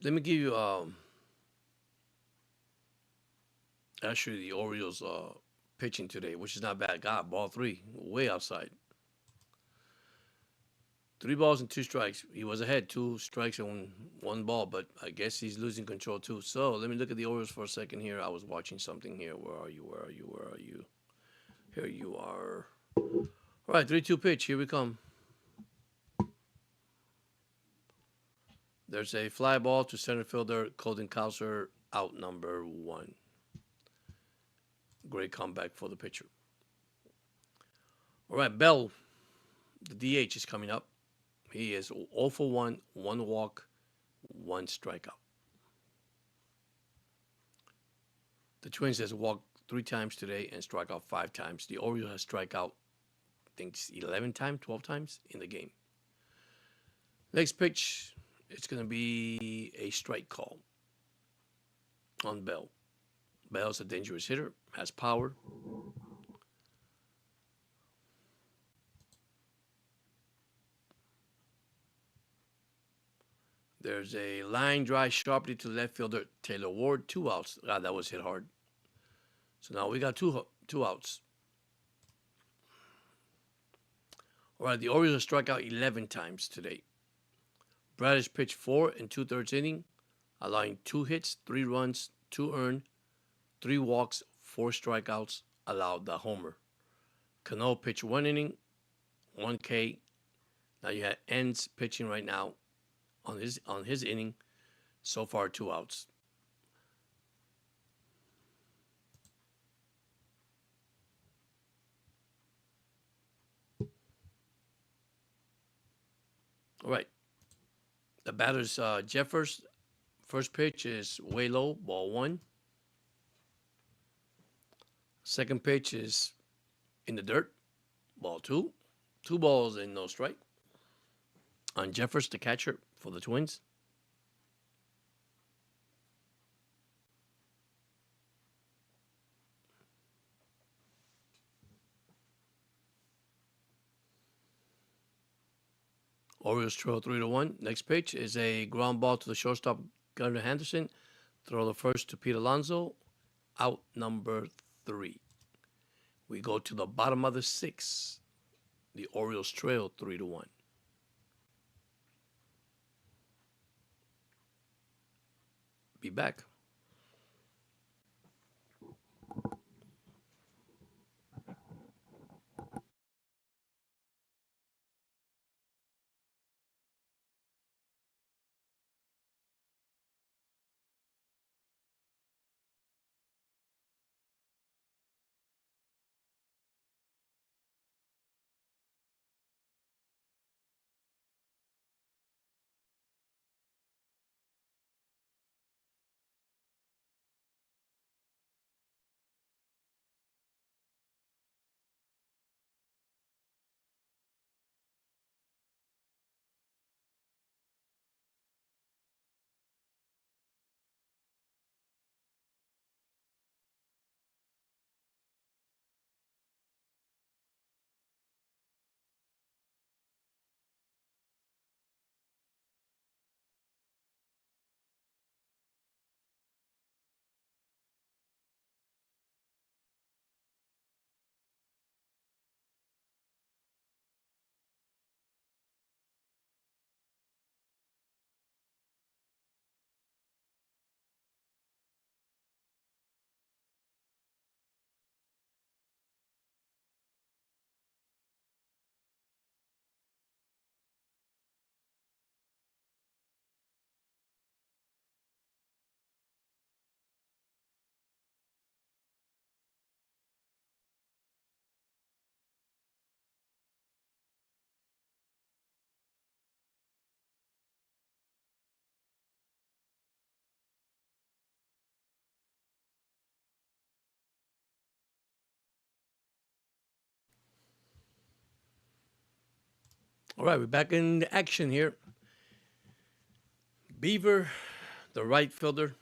Let me give you actually the Orioles pitching today, which is not bad. God, ball three, way outside. 3 balls and 2 strikes. He was ahead, 2 strikes and one ball, but I guess he's losing control too. So let me look at the Orioles for a second here. I was watching something here. Where are you? Where are you? Where are you? Here you are. All right, 3-2 pitch. Here we come. There's a fly ball to center fielder Colton Cowser, out number 1. Great comeback for the pitcher. All right, Bell, the DH, is coming up. He is 0 for 1, 1 walk, 1 strikeout. The Twins has walked 3 times today and struck out 5 times. The Orioles has struck out, I think, 11 times, 12 times in the game. Next pitch, it's going to be a strike call on Bell. Bell's a dangerous hitter, has power. There's a line drive sharply to left fielder Taylor Ward. 2 outs. God, that was hit hard. So now we got two outs. All right, the Orioles have struck out 11 times today. Bradish pitched 4 and 2/3 inning, allowing 2 hits, 3 runs, 2 earned, 3 walks, 4 strikeouts, allowed the homer. Cano pitched 1 inning, 1 K. Now you have Ends pitching right now on his inning. So far, 2 outs. All right. The batter's Jeffers. First pitch is way low, ball 1. Second pitch is in the dirt, ball 2. 2 balls and no strike. On Jeffers, the catcher for the Twins. Orioles trail 3-1. Next pitch is a ground ball to the shortstop, Gunnar Henderson. Throw the first to Pete Alonso. Out number 3. We go to the bottom of the 6th. The Orioles trail 3-1. Be back. All right, we're back in action here. Beaver, the right fielder.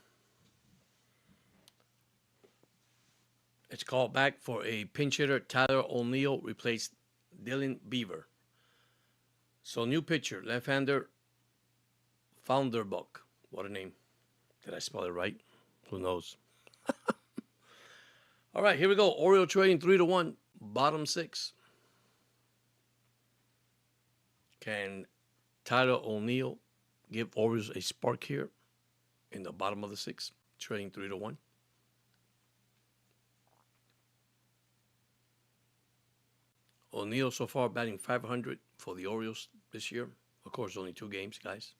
It's called back for a pinch hitter. Tyler O'Neill replaced Dylan Beaver. So new pitcher, left-hander Founderbuck What a name. Did I spell it right? Who knows? All right, here we go. Oriole trading 3-1, bottom 6. Can Tyler O'Neill give Orioles a spark here in the bottom of the 6, trading 3-1? O'Neill so far batting .500 for the Orioles this year. Of course, only 2 games, guys.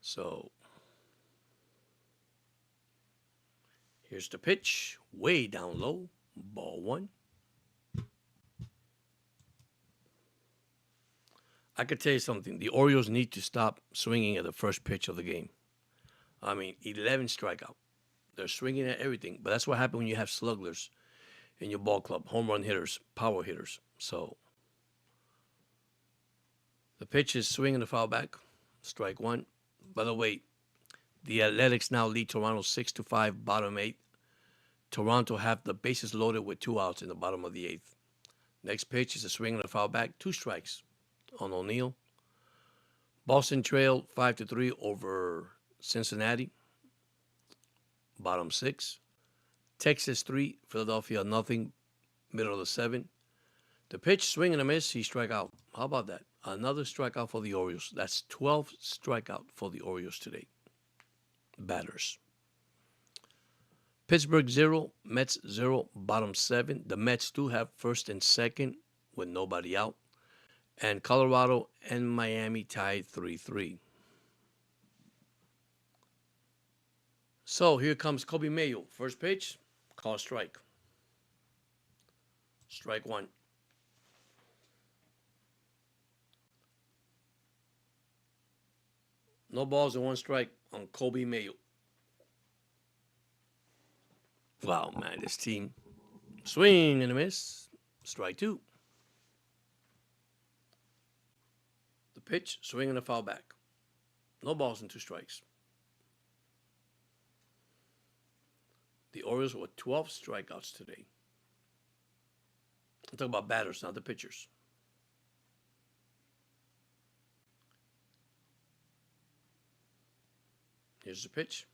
So here's the pitch, way down low, ball 1. I could tell you something. The Orioles need to stop swinging at the first pitch of the game. I mean, 11 strikeout. They're swinging at everything. But that's what happens when you have slugglers in your ball club, home run hitters, power hitters. So the pitch is swinging the foul back, strike 1. By the way, the Athletics now lead Toronto 6-5, bottom 8. Toronto have the bases loaded with 2 outs in the bottom of the 8th. Next pitch is a swing and a foul back, 2 strikes on O'Neill. Boston trailed 5-3 over Cincinnati, bottom 6. Texas 3, Philadelphia nothing, middle of the 7. The pitch, swing and a miss, he strike out. How about that? Another strikeout for the Orioles. That's 12 strikeout for the Orioles today. Batters. Pittsburgh 0, Mets 0, bottom 7. The Mets do have first and second with nobody out. And Colorado and Miami tied 3-3. So here comes Kobe Mayo. First pitch, call strike. Strike 1. No balls and 1 strike on Kobe Mayo. Wow, man, this team. Swing and a miss. Strike 2. The pitch, swing and a foul back. No balls and 2 strikes. The Orioles were 12 strikeouts today. I'm talking about batters, not the pitchers. Here's the pitch.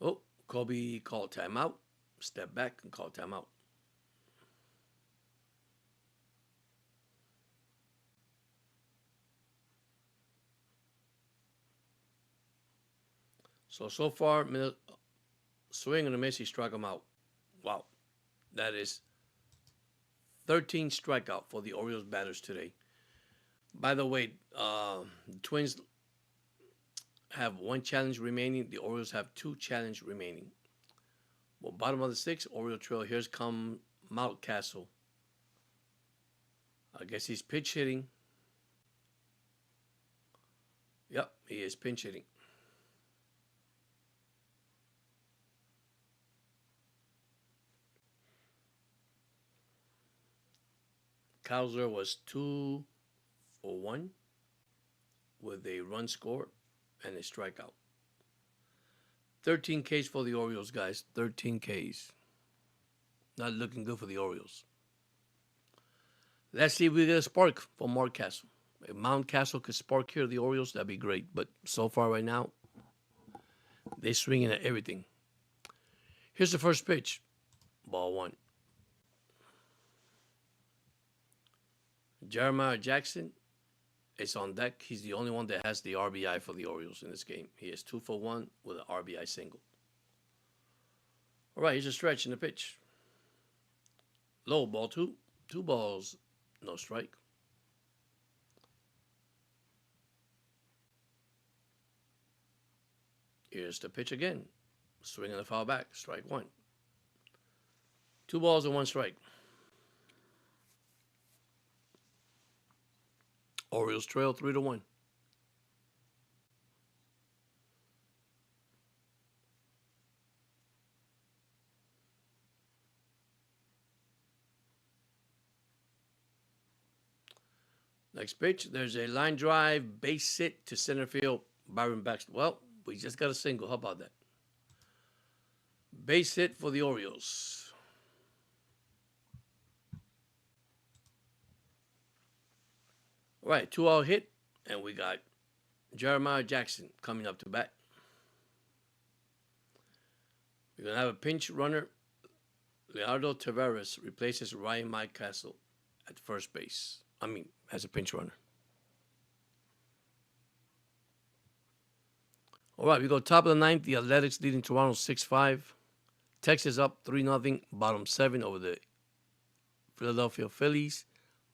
Oh, Kobe called timeout. Step back and call timeout. So far, swing and a miss, he struck him out. Wow. That is 13 strikeout for the Orioles batters today. By the way, the Twins have 1 challenge remaining. The Orioles have 2 challenge remaining. Well, bottom of the 6, Oriole trail. Here's come Mountcastle. I guess he's pitch hitting. Yep, he is pinch hitting. Cowser was 2 for 1 with a run score and a strikeout. 13 Ks for the Orioles, guys. 13 Ks. Not looking good for the Orioles. Let's see if we get a spark from Mountcastle. If Mountcastle could spark here the Orioles, that'd be great. But so far right now, they're swinging at everything. Here's the first pitch. Ball 1. Jeremiah Jackson is on deck. He's the only one that has the RBI for the Orioles in this game. He is 2 for 1 with an RBI single. All right, here's a stretch in the pitch. Low, ball 2. 2 balls, no strike. Here's the pitch again. Swing and a foul back. Strike 1. 2 balls and 1 strike. Orioles trail 3-1. Next pitch, there's a line drive, base hit to center field. Byron Baxter. Well, we just got a single. How about that? Base hit for the Orioles. All right, 2-out hit, and we got Jeremiah Jackson coming up to bat. We're going to have a pinch runner. Leonardo Taveras replaces Ryan Mike Castle at first base. As a pinch runner. All right, we go top of the ninth. The Athletics leading Toronto 6-5. Texas up 3-0, bottom 7 over the Philadelphia Phillies.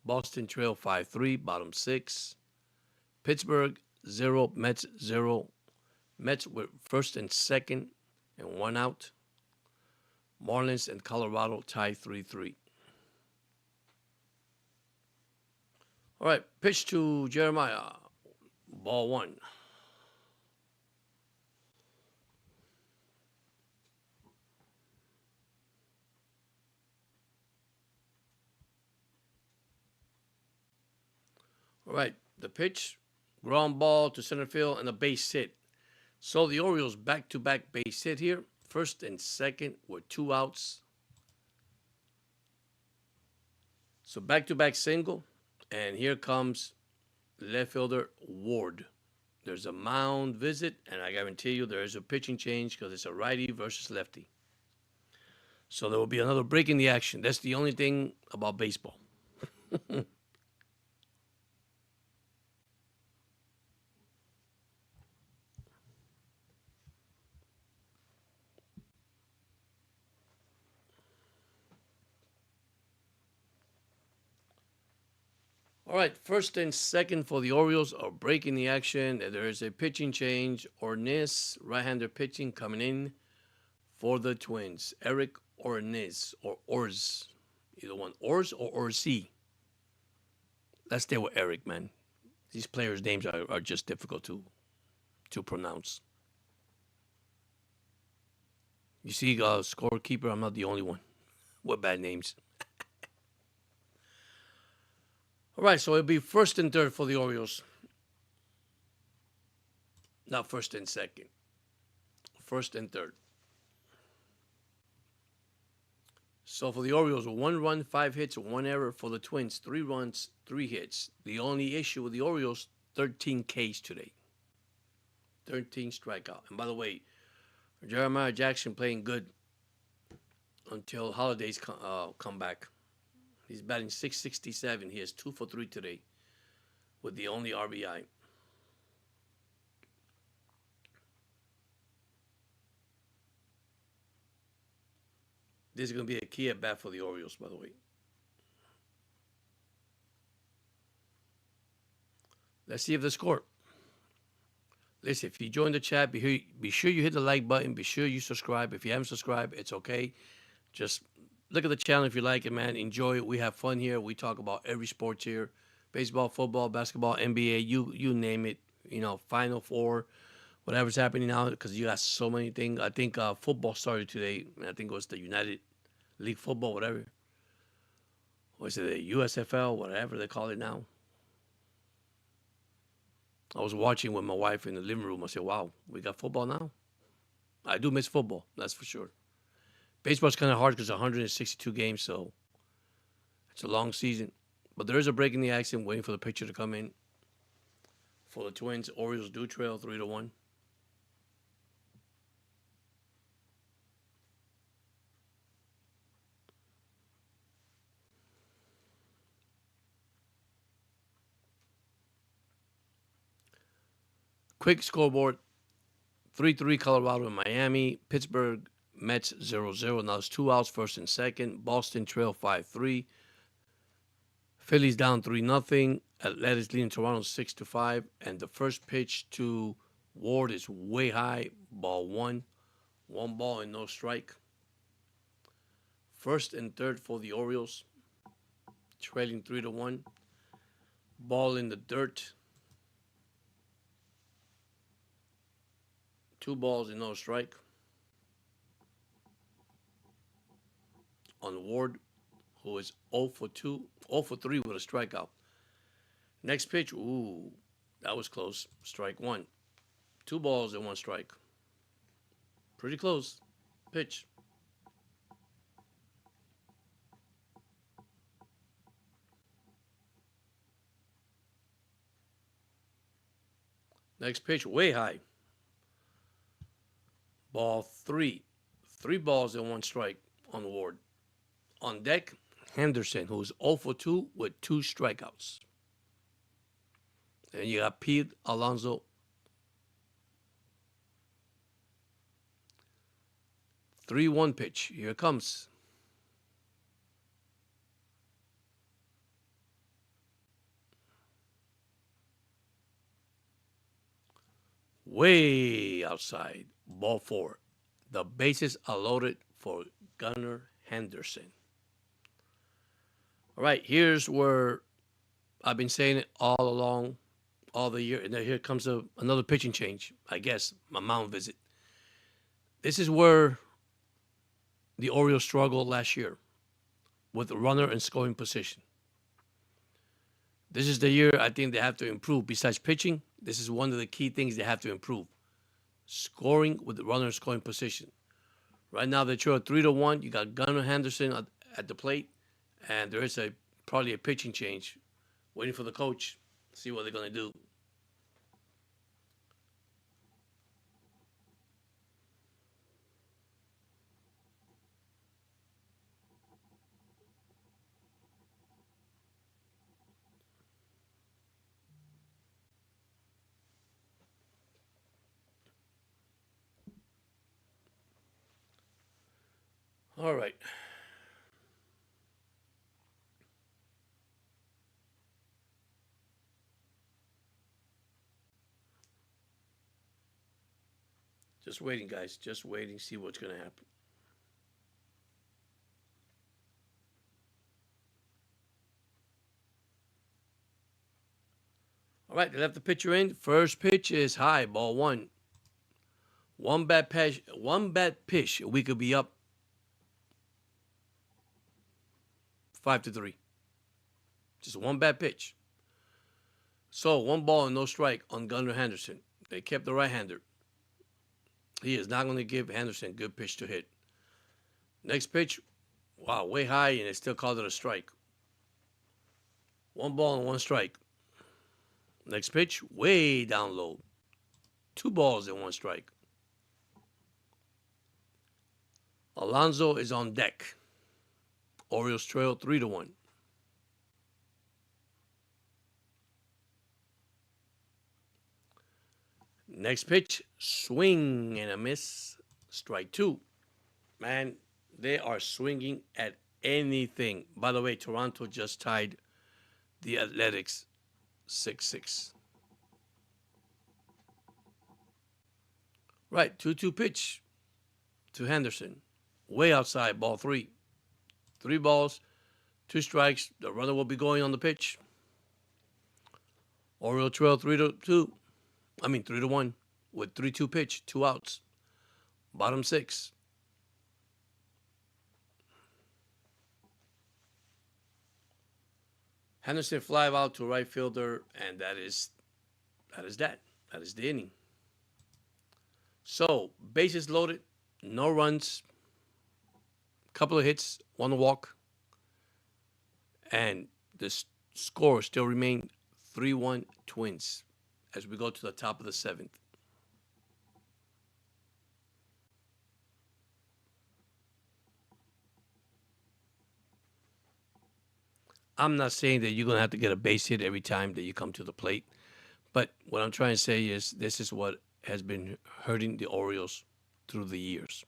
Boston trail 5-3, bottom 6. Pittsburgh 0, Mets 0. Mets with first and second and 1 out. Marlins and Colorado tie 3-3. All right, pitch to Jeremiah. Ball 1. All right, the pitch, ground ball to center field and a base hit. So the Orioles back-to-back base hit here. First and second with 2 outs. So back-to-back single. And here comes left fielder Ward. There's a mound visit, and I guarantee you there is a pitching change because it's a righty versus lefty. So there will be another break in the action. That's the only thing about baseball. All right, first and second for the Orioles are breaking the action. There is a pitching change. Orniz, right-hander pitching, coming in for the Twins. Eric Orniz, or Orz. Either one, Orz or Orsi. Let's stay with Eric, man. These players' names are just difficult to pronounce. You see, scorekeeper, I'm not the only one with bad names. All right, so it'll be first and third for the Orioles. Not first and second. First and third. So for the Orioles, 1 run, 5 hits, 1 error. For the Twins, 3 runs, 3 hits. The only issue with the Orioles, 13 Ks today. 13 strikeout. And by the way, Jeremiah Jackson playing good until holidays come back. He's batting .667. He has 2 for 3 today with the only RBI. This is going to be a key at bat for the Orioles, by the way. Let's see if they score. Listen, if you join the chat, be sure you hit the like button. Be sure you subscribe. If you haven't subscribed, it's okay. Just look at the channel if you like it, man. Enjoy it. We have fun here. We talk about every sport here. Baseball, football, basketball, NBA, you name it. Final Four, whatever's happening now, because you got so many things. I think football started today. I think it was the United League Football, whatever. Or is it the USFL, whatever they call it now? I was watching with my wife in the living room. I said, wow, we got football now? I do miss football, that's for sure. Baseball's kind of hard because it's 162 games, so it's a long season. But there is a break in the action, waiting for the pitcher to come in. For the Twins, Orioles do trail 3-1. Quick scoreboard. 3-3 Colorado and Miami. Pittsburgh, Mets 0-0. Now it's 2 outs, first and second. Boston trail 5-3. Phillies down 3-0. Athletics leading Toronto 6-5. And the first pitch to Ward is way high. Ball 1. 1 ball and no strike. First and third for the Orioles. Trailing 3-1. Ball in the dirt. 2 balls and no strike. On Ward, who is 0 for 3 with a strikeout. Next pitch, ooh, that was close. Strike 1. 2 balls and 1 strike. Pretty close. Pitch. Next pitch, way high. Ball three. 3 balls and 1 strike on the board. On deck, Henderson, who's 0 for 2 with 2 strikeouts. And you got Pete Alonso. 3-1 pitch. Here it comes. Way outside. Ball 4. The bases are loaded for Gunnar Henderson. All right, here's where I've been saying it all along, all the year. And then here comes another pitching change, I guess, my mound visit. This is where the Orioles struggled last year with the runner in scoring position. This is the year I think they have to improve. Besides pitching, this is one of the key things they have to improve. Scoring with the runner in scoring position. Right now they throw 3-1. You got Gunnar Henderson at the plate, and there is probably a pitching change. Waiting for the coach, see what they're gonna do. All right. Just waiting, guys. Just waiting, see what's gonna happen. All right, they left the pitcher in. First pitch is high, ball 1. One bad pitch, we could be up 5-3. Just one bad pitch. So 1 ball and no strike on Gunnar Henderson. They kept the right-hander. He is not going to give Henderson a good pitch to hit. Next pitch, wow, way high, and they still called it a strike. 1 ball and 1 strike. Next pitch, way down low. 2 balls and 1 strike. Alonso is on deck. Orioles trail 3-1. Next pitch, swing and a miss. Strike 2. Man, they are swinging at anything. By the way, Toronto just tied the Athletics 6-6. Right, 2-2 pitch to Henderson. Way outside, ball 3. 3 balls, 2 strikes. The runner will be going on the pitch. Orioles trail 3-1 with 3-2 pitch, 2 outs. Bottom 6. Henderson fly out to right fielder, and that is that. That is the inning. So, bases loaded, no runs, couple of hits, 1 walk, and the score still remained 3-1 Twins as we go to the top of the 7th. I'm not saying that you're going to have to get a base hit every time that you come to the plate, but what I'm trying to say is this is what has been hurting the Orioles through the years.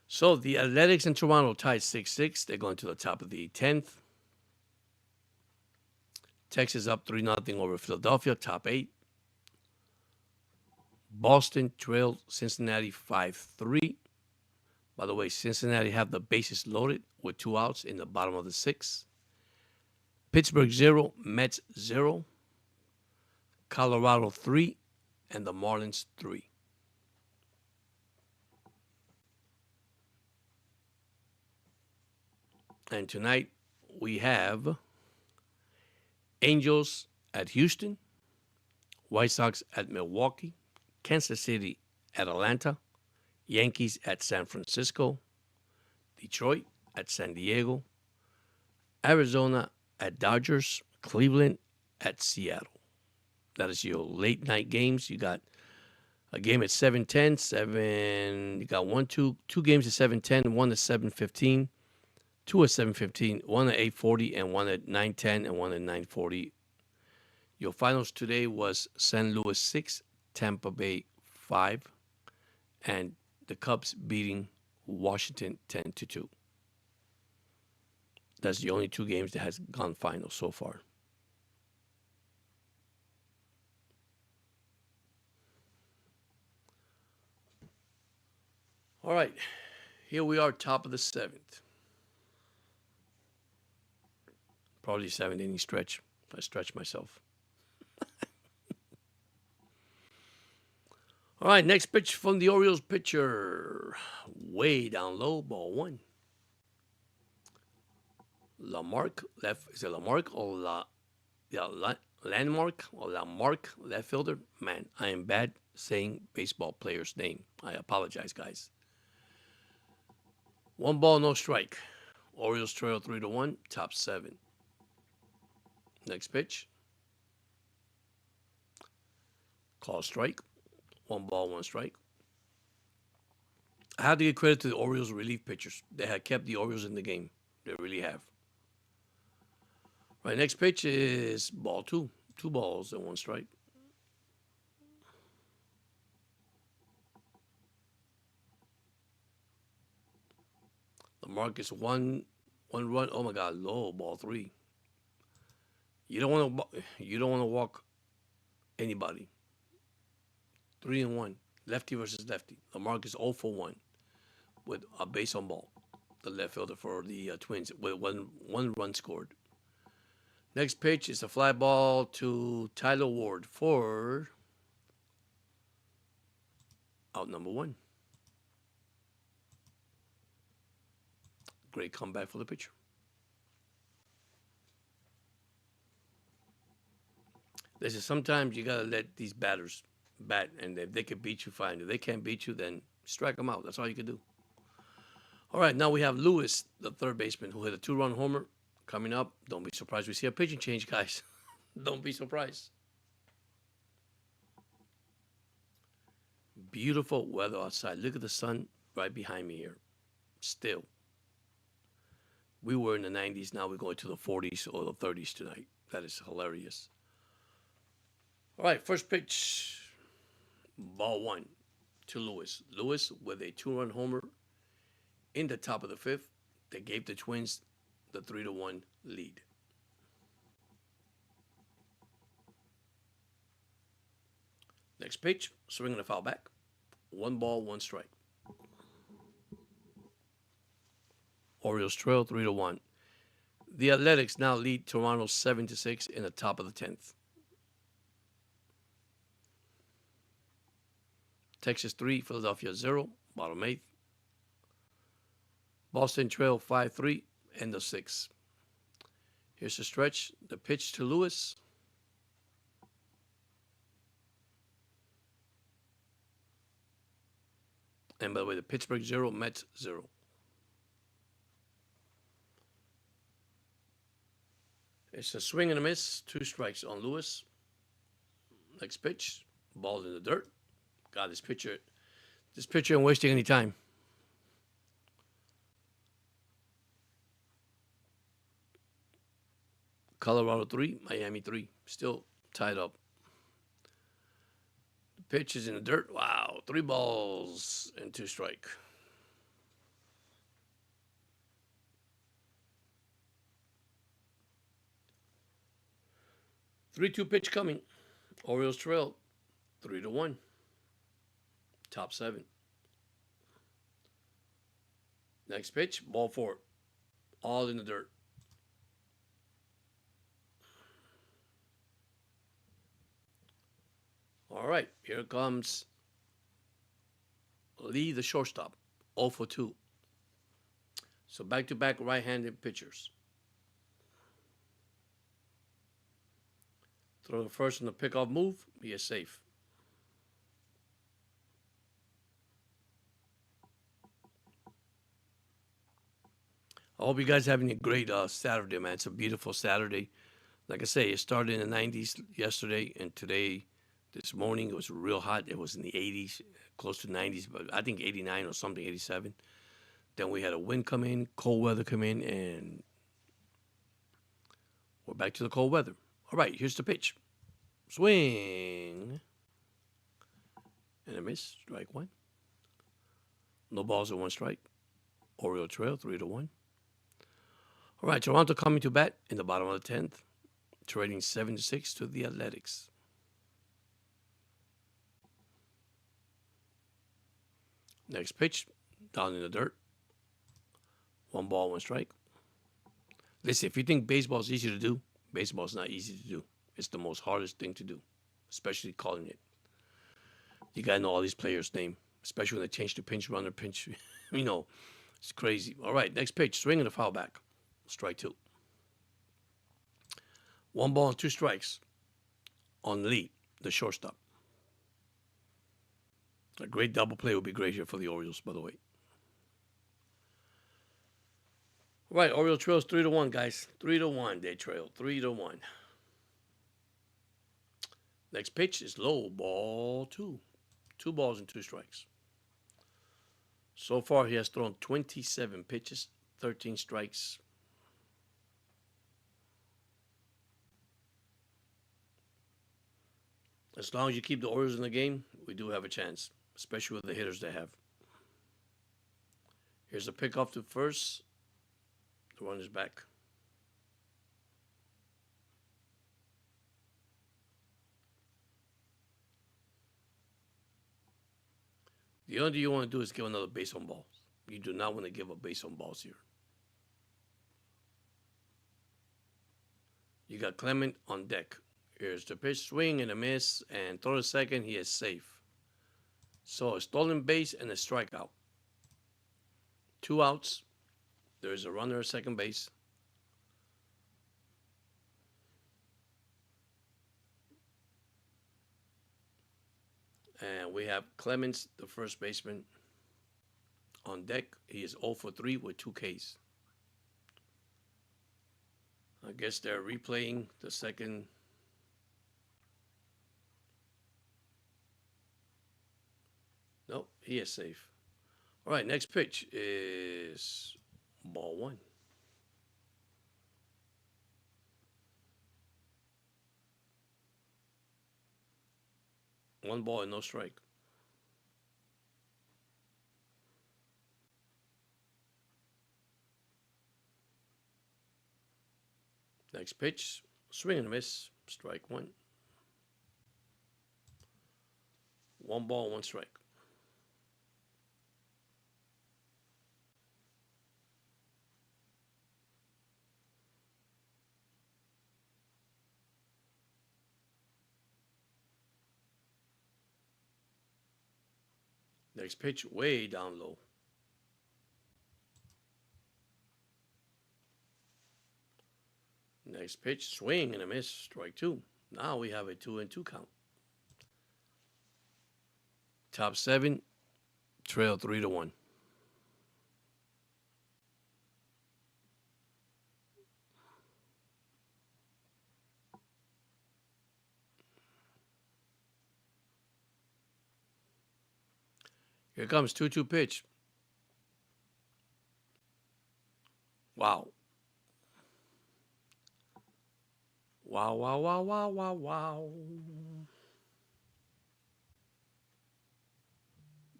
So the Athletics and Toronto tied 6-6. They're going to the top of the 10th. Texas up 3-0 over Philadelphia, top 8. Boston trailed Cincinnati 5-3. By the way, Cincinnati have the bases loaded with 2 outs in the bottom of the 6th. Pittsburgh 0, Mets 0. Colorado 3, and the Marlins 3. And tonight we have Angels at Houston, White Sox at Milwaukee, Kansas City at Atlanta, Yankees at San Francisco, Detroit at San Diego, Arizona at Dodgers, Cleveland at Seattle. That is your late night games. You got a game at 7:10, you got two games at 7:10, one at 7:15, two at 7:15, one at 8:40, and one at 9:10, and one at 9:40. Your finals today was St. Louis 6, Tampa Bay 5, and the Cubs beating Washington 10-2. That's the only two games that has gone final so far. All right, here we are, top of the seventh. Probably 7 inning stretch. I stretch myself. All right, next pitch from the Orioles pitcher. Way down low, ball one. Lamarck left. Is it Lamarck or Landmark or Lamarck left fielder? Man, I am bad saying baseball player's name. I apologize, guys. 1 ball, no strike. Orioles trail 3-1, top 7. Next pitch. Call strike. 1 ball, 1 strike. I have to give credit to the Orioles relief pitchers. They have kept the Orioles in the game. They really have. Right, next pitch is ball 2. 2 balls and 1 strike. Lamarck is one run. Oh my God, low, ball 3. You don't want to walk anybody. 3-1. Lefty versus lefty. Lamarck is 0 for 1 with a base on ball. The left fielder for the Twins with one run scored. Next pitch is a fly ball to Tyler Ward for out number 1. Great comeback for the pitcher. Listen, sometimes you got to let these batters bat, and if they can beat you, fine. If they can't beat you, then strike them out. That's all you can do. All right, now we have Lewis, the third baseman, who hit a 2-run homer. Coming up, don't be surprised we see a pitching change, guys. Don't be surprised. Beautiful weather outside. Look at the sun right behind me here. Still. We were in the 90s. Now we're going to the 40s or the 30s tonight. That is hilarious. All right, first pitch. Ball 1 to Lewis. Lewis with a 2-run homer in the top of the 5th. They gave the Twins the 3-1 lead. Next pitch, swing and a foul back. 1 ball, 1 strike. Orioles trail 3-1. The Athletics now lead Toronto 7-6 in the top of the 10th. Texas 3, Philadelphia 0, bottom 8th. Boston trail 5-3, end of 6th. Here's the stretch. The pitch to Lewis. And by the way, the Pittsburgh 0, Mets 0. It's a swing and a miss. 2 strikes on Lewis. Next pitch. Ball in the dirt. God, this pitcher ain't wasting any time. Colorado 3, Miami 3. Still tied up. The pitch is in the dirt. Wow. 3 balls and 2 strike. Three-two pitch coming. Orioles trail 3-1. Top 7. Next pitch, ball 4. All in the dirt. All right, here comes Lee, the shortstop, 0 for 2. So back-to-back right-handed pitchers. Throw the first on the pickoff move. He is safe. I hope you guys are having a great Saturday, man. It's a beautiful Saturday. Like I say, it started in the 90s yesterday, and today, this morning, it was real hot. It was in the 80s, close to 90s, but I think 89 or something, 87. Then we had a wind come in, cold weather come in, and we're back to the cold weather. All right, here's the pitch. Swing. And a miss. Strike one. No balls and one strike. Oriole trail 3-1. All right, Toronto coming to bat in the bottom of the 10th, trading 7-6 to the Athletics. Next pitch, down in the dirt. One ball, one strike. Listen, if you think baseball is easy to do, baseball is not easy to do. It's the most hardest thing to do, especially calling it. You got to know all these players' name, especially when they change to pinch runner, pinch. It's crazy. All right, next pitch, swing and a foul back. Strike two. One ball and two strikes on Lee, the shortstop. A great double play would be great here for the Orioles, by the way. All right, Oriole trails 3-1, guys. 3-1, they trail 3-1. Next pitch is low, ball two. 2 balls and 2 strikes. So far, he has thrown 27 pitches, 13 strikes. As long as you keep the Orioles in the game, we do have a chance, especially with the hitters they have. Here's a pickoff to first. The run is back. The only thing you want to do is give another base on balls. You do not want to give up base on balls here. You got Clement on deck. Here's the pitch, swing and a miss, and throw to second. He is safe. So a stolen base and a strikeout. 2 outs. There is a runner at second base. And we have Clemens, the first baseman, on deck. He is 0 for 3 with 2 Ks. I guess they're replaying the second. Nope, he is safe. All right, next pitch is ball 1. One ball and no strike. Next pitch, swing and a miss, strike 1. 1 ball, 1 strike. Next pitch, way down low. Next pitch, swing and a miss, strike 2. Now we have a 2-2 count. Top 7, trail 3-1. Here comes 2-2 pitch. Wow. Wow, wow, wow, wow, wow, wow.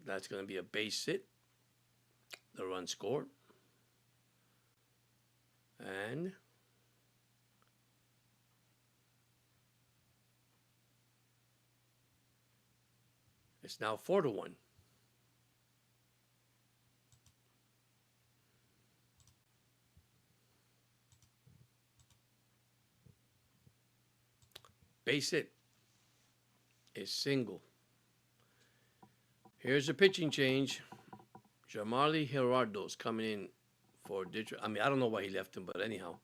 That's going to be a base hit. The run scored. And it's now 4-1. Base hit is single. Here's a pitching change. Jamarly Gerardo's coming in for Detroit. I mean, I don't know why he left him, but anyhow.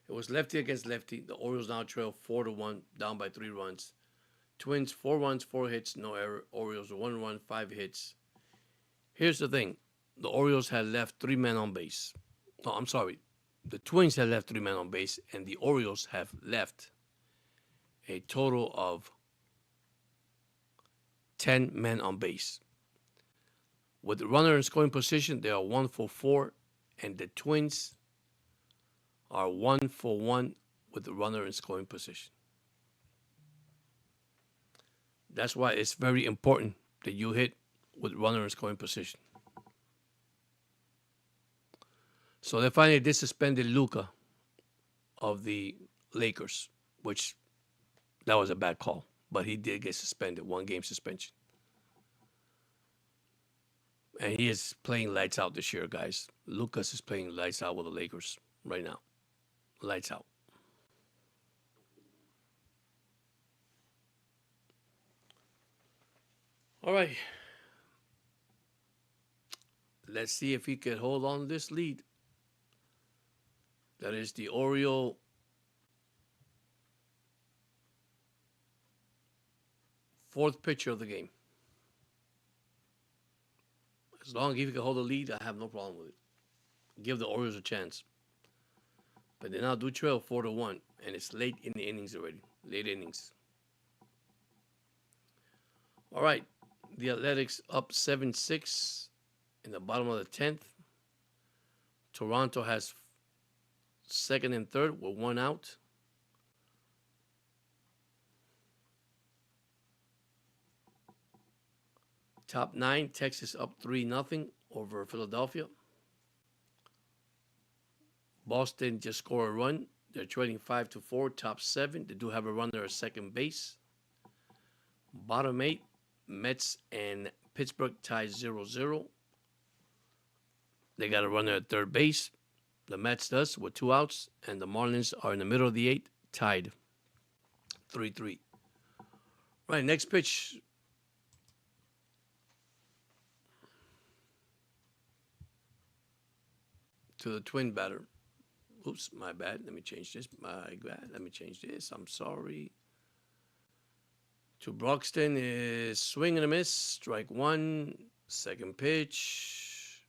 It was lefty against lefty. The Orioles now trail 4-1, down by 3 runs. Twins, 4 runs, 4 hits, no error. Orioles, 1 run, 5 hits. Here's the thing. The Orioles had left 3 men on base. No, I'm sorry. The Twins have left 3 men on base, and the Orioles have left a total of 10 men on base. With the runner in scoring position, they are 1 for 4, and the Twins are 1 for 1 with the runner in scoring position. That's why it's very important that you hit with runner in scoring position. So they finally did suspended Luka of the Lakers, which that was a bad call, but he did get suspended, 1-game suspension. And he is playing lights out this year, guys. Lucas is playing lights out with the Lakers right now. Lights out. All right. Let's see if he can hold on to this lead. That is the Oriole fourth pitcher of the game. As long as he can hold the lead, I have no problem with it. Give the Orioles a chance. But they now do trail 4-1, and it's late in the innings already. Late innings. All right. The Athletics up 7-6 in the bottom of the 10th. Toronto has second and third with 1 out. Top 9, Texas up 3-0 over Philadelphia. Boston just scored a run. They're trading 5-4. Top 7, they do have a runner at second base. Bottom 8, Mets and Pittsburgh tied 0-0. They got a runner at third base. The Mets does with 2 outs, and the Marlins are in the middle of the 8th, tied 3-3. Right, next pitch. To the twin batter. Oops, my bad. Let me change this. I'm sorry. To Broxton is swing and a miss. Strike 1. Second pitch.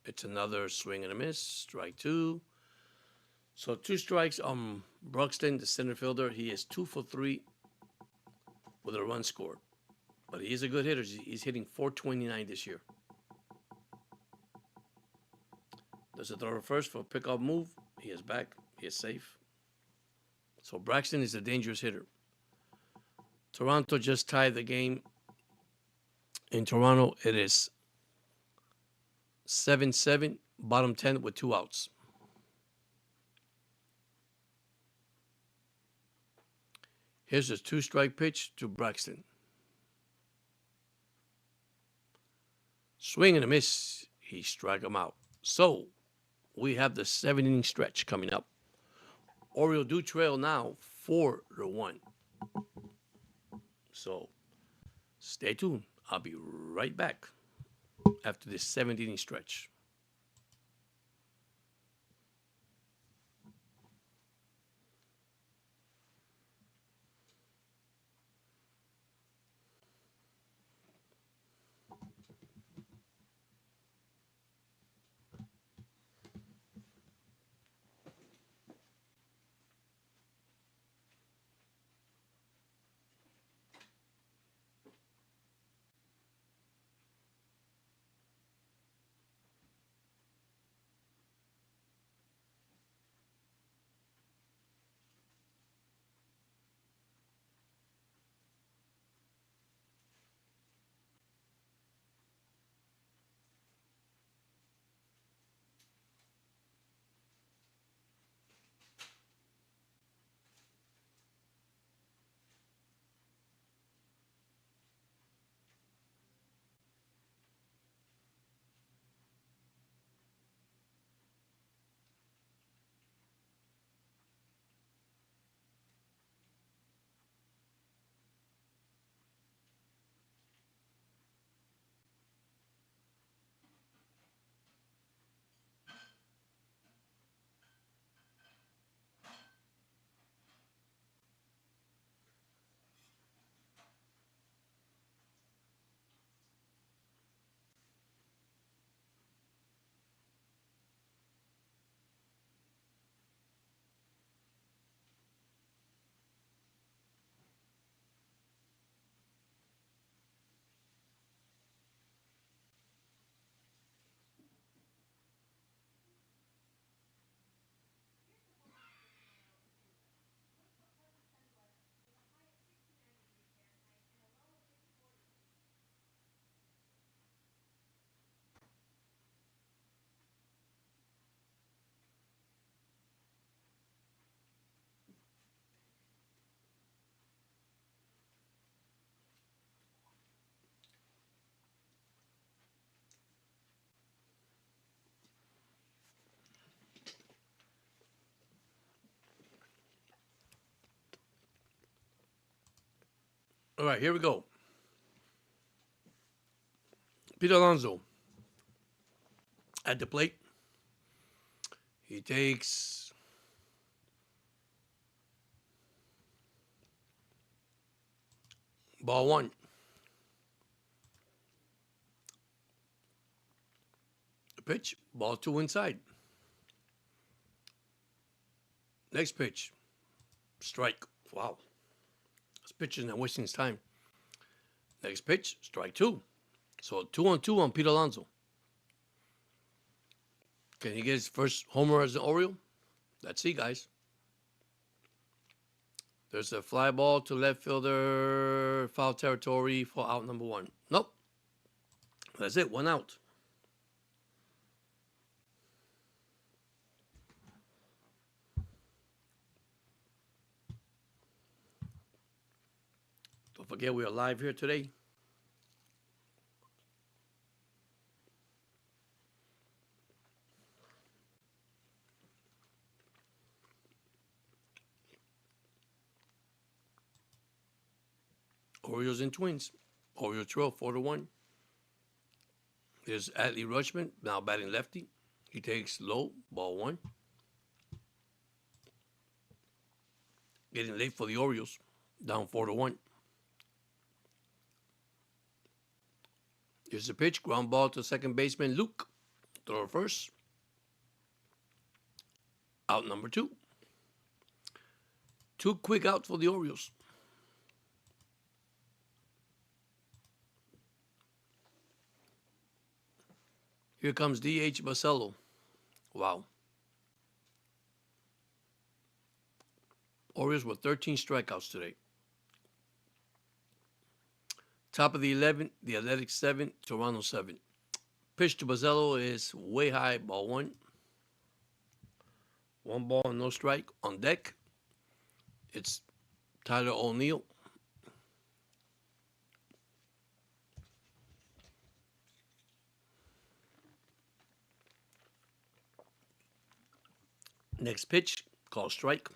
It's another swing and a miss. Strike 2. So 2 strikes on Broxton, the center fielder. He is 2 for 3 with a run scored. But he is a good hitter. He's hitting .429 this year. Does a throw to first for a pickoff move. He is back. He is safe. So Braxton is a dangerous hitter. Toronto just tied the game. In Toronto, it is 7-7, bottom 10 with 2 outs. Here's a 2-strike pitch to Braxton. Swing and a miss. He struck him out. So we have the 7-inning stretch coming up. Orioles do trail now 4-1. So stay tuned. I'll be right back after this 7-inning stretch. All right, here we go. Pete Alonso at the plate. He takes ball one. The pitch, ball two inside. Next pitch, strike. Wow. This pitcher's not wasting his time. Next pitch, strike two. So 2-on-2 on Pete Alonso. Can he get his first homer as an Oriole? Let's see, guys. There's a fly ball to left fielder, foul territory for out number one. Nope. That's it, one out. Don't forget we are live here today. Orioles and Twins. Orioles trail 4-1. There's Adley Rutschman, now batting lefty. He takes low, ball one. Getting late for the Orioles, down 4-1. Here's the pitch, ground ball to second baseman Luke. Throw first. Out number two. Two quick outs for the Orioles. Here comes D.H. Basello. Wow. Orioles with 13 strikeouts today. Top of the 11, the Athletics 7, Toronto 7. Pitch to Basello is way high, ball one. One ball and no strike. On deck, it's Tyler O'Neill. Next pitch, called strike.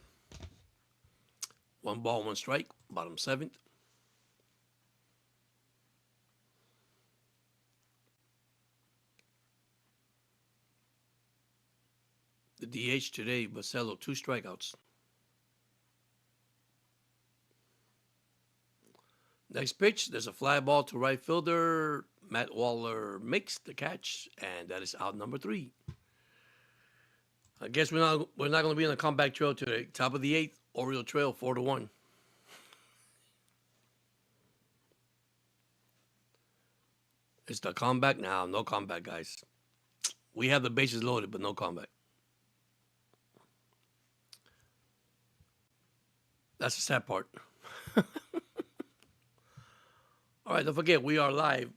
One ball, one strike, bottom seventh. The DH today, Basello, 2 strikeouts. Next pitch, there's a fly ball to right fielder. Matt Waller makes the catch, and that is out number 3. I guess we're not going to be on a comeback trail today. Top of the 8th, Oriole trail 4-1. It's the comeback now. No comeback, guys. We have the bases loaded, but no comeback. That's the sad part. All right, don't forget, we are live.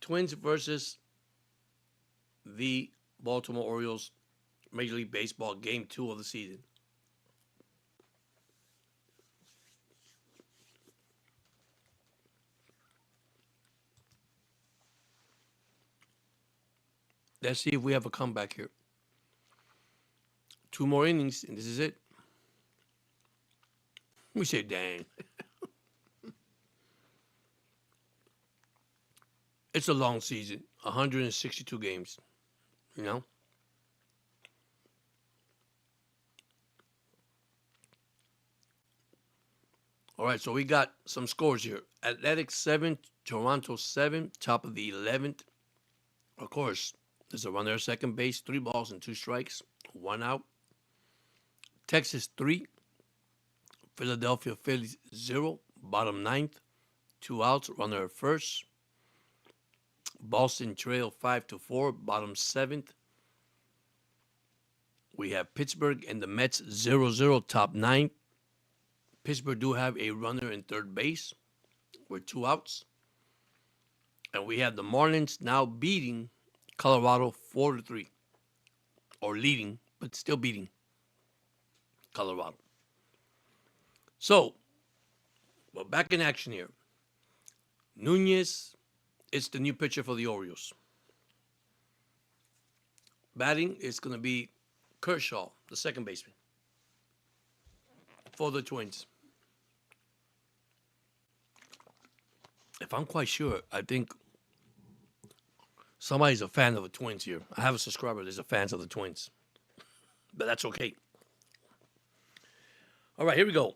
Twins versus the Baltimore Orioles, Major League Baseball, Game 2 of the season. Let's see if we have a comeback here. 2 more innings, and this is it. We say, dang. It's a long season, 162 games, you know? All right, so we got some scores here. Athletics 7, Toronto 7, top of the 11th. Of course, there's a runner at second base, 3 balls and 2 strikes, 1 out. Texas 3, Philadelphia Phillies 0, bottom 9th, 2 outs, runner at first. Boston trail 5-4, bottom 7th. We have Pittsburgh and the Mets 0-0, top 9th. Pittsburgh do have a runner in third base with 2 outs. And we have the Marlins now beating Colorado 4-3. Or leading, but still beating Colorado. So, we're back in action here. Nunez is the new pitcher for the Orioles. Batting is going to be Kershaw, the second baseman, for the Twins. if I'm quite sure, I think somebody's a fan of the Twins here. I have a subscriber that's a fan of the Twins, but that's okay. All right, here we go.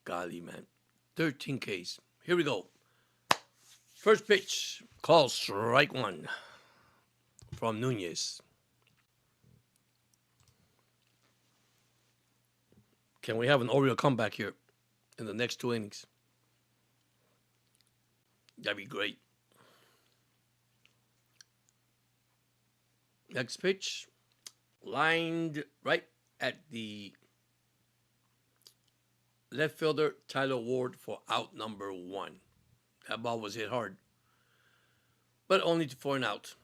Golly, man. 13 Ks. Here we go. First pitch. Call strike one from Nunez. Can we have an Oriole comeback here in the next 2 innings? That'd be great. Next pitch. Lined right at the left fielder, Tyler Ward, for out number 1. That ball was hit hard, but only for an out.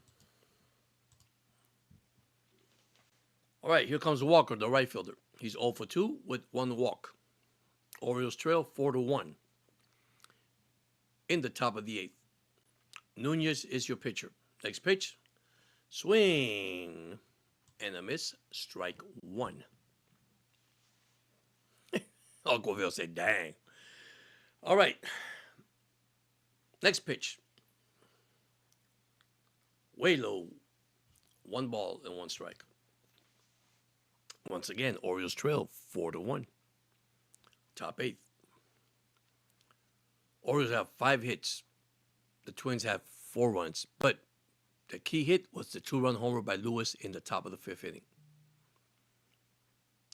All right, here comes Walker, the right fielder. He's 0 for 2 with 1 walk. Orioles trail 4-1 in the top of the 8th. Nunez is your pitcher. Next pitch. Swing and a miss. Strike 1. Uncle said, dang. All right. Next pitch. Way low. 1 ball and 1 strike. Once again, Orioles trail 4-1. Top 8th. Orioles have 5 hits. The Twins have 4 runs. But the key hit was the 2-run homer by Lewis in the top of the 5th inning.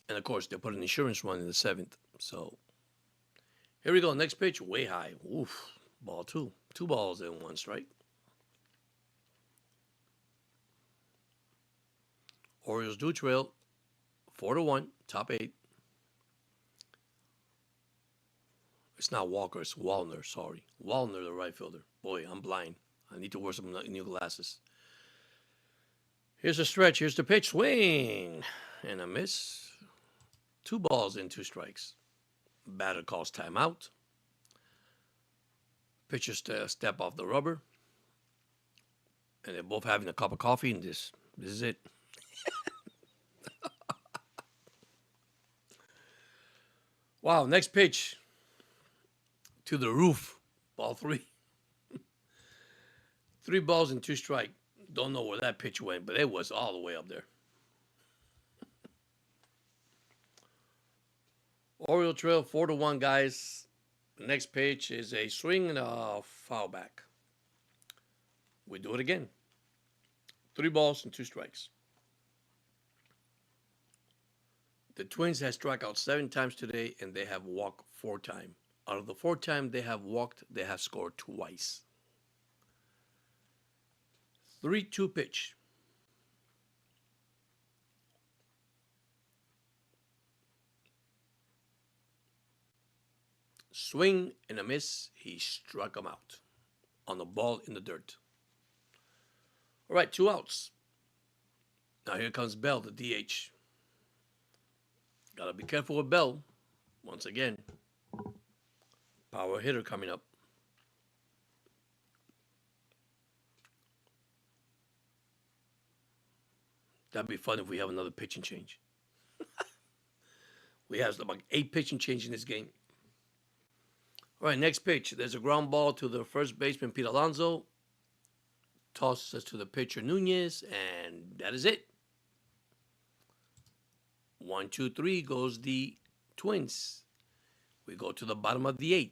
And, of course, they put an insurance run in the 7th. So, here we go. Next pitch, way high. Oof. Ball 2. 2 balls and 1 strike. Orioles do trail 4-1, top 8. It's not Walker, it's Wallner, sorry. Wallner, the right fielder. Boy, I'm blind. I need to wear some new glasses. Here's a stretch. Here's the pitch. Swing. And a miss. 2 balls and 2 strikes. Batter calls timeout. Pitcher step off the rubber. And they're both having a cup of coffee, and this is it. Wow, next pitch. To the roof. Ball 3. 3 balls and 2 strikes. Don't know where that pitch went, but it was all the way up there. Oriole trail 4-1, guys. The next pitch is a swing and a foul back. We do it again. 3 balls and 2 strikes. The Twins have struck out 7 times today, and they have walked 4 times. Out of the 4 times they have walked, they have scored twice. 3-2 pitch. Swing and a miss. He struck him out on the ball in the dirt. All right, 2 outs. Now here comes Bell, the DH. Got to be careful with Bell. Once again, power hitter coming up. That'd be fun if we have another pitching change. We have about 8 pitching changes in this game. All right, next pitch. There's a ground ball to the first baseman, Pete Alonso. Tosses to the pitcher, Nunez, and that is it. 1, 2, 3 goes the Twins. We go to the bottom of the 8th.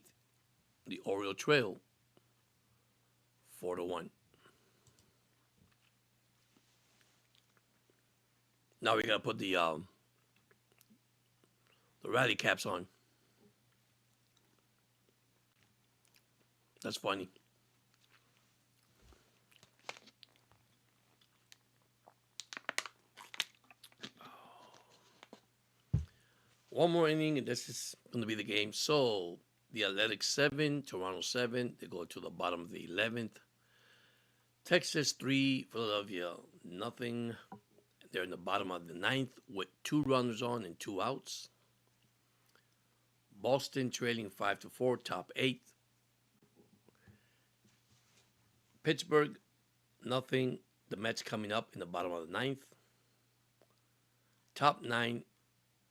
The Oriole trail 4-1. Now we gotta put the rally caps on. That's funny. One more inning, and this is going to be the game. So, the Athletics 7, Toronto 7. They go to the bottom of the 11th. Texas 3, Philadelphia nothing. They're in the bottom of the 9th with 2 runners on and 2 outs. Boston trailing 5-4, top 8th. Pittsburgh, nothing. The Mets coming up in the bottom of the 9th. top 9,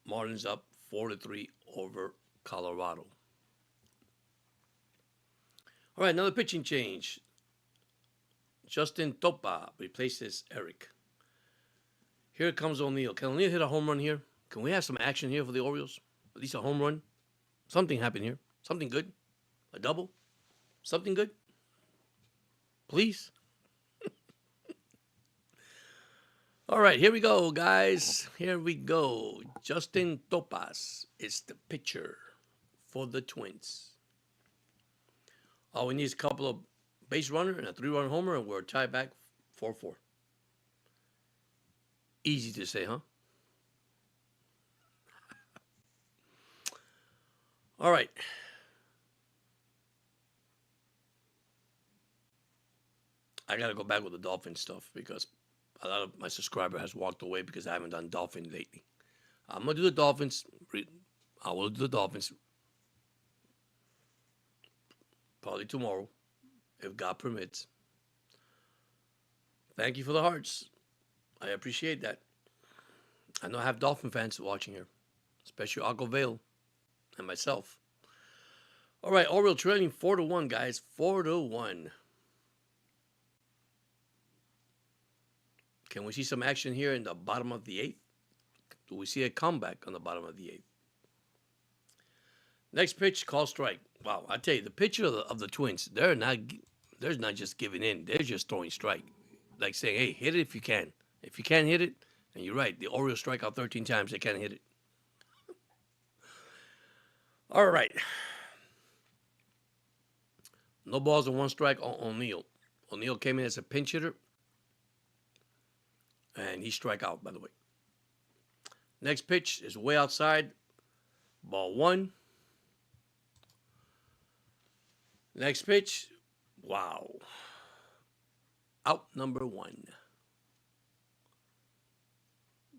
Marlins up 4-3 over Colorado. All right, another pitching change. Justin Topa replaces Eric. Here comes O'Neill. Can O'Neill hit a home run here? Can we have some action here for the Orioles? At least a home run? Something happened here. Something good? A double? Something good? Please? All right, here we go, guys. Here we go. Justin Topas is the pitcher for the Twins. All we need is a couple of base runner and a 3-run homer, and we're tied back 4-4. Easy to say, huh? All right. I got to go back with the Dolphin stuff because a lot of my subscriber has walked away because I haven't done Dolphin lately. I'm going to do the Dolphins. I will do the Dolphins probably tomorrow, if God permits. Thank you for the hearts. I appreciate that. I know I have Dolphin fans watching here, especially Uncle Vale and myself. All right, Orioles trailing 4-1, guys. 4-1. Can we see some action here in the bottom of the 8th? Do we see a comeback on the bottom of the 8th? Next pitch, call strike. Wow, I tell you, the pitcher of the Twins, they're not just giving in. They're just throwing strike. Like saying, hey, hit it if you can. If you can't hit it, and you're right, the Orioles strike out 13 times, they can't hit it. All right. No balls and 1 strike on O'Neill. O'Neill came in as a pinch hitter. And he struck out, by the way. Next pitch is way outside. Ball 1. Next pitch. Wow. Out number 1.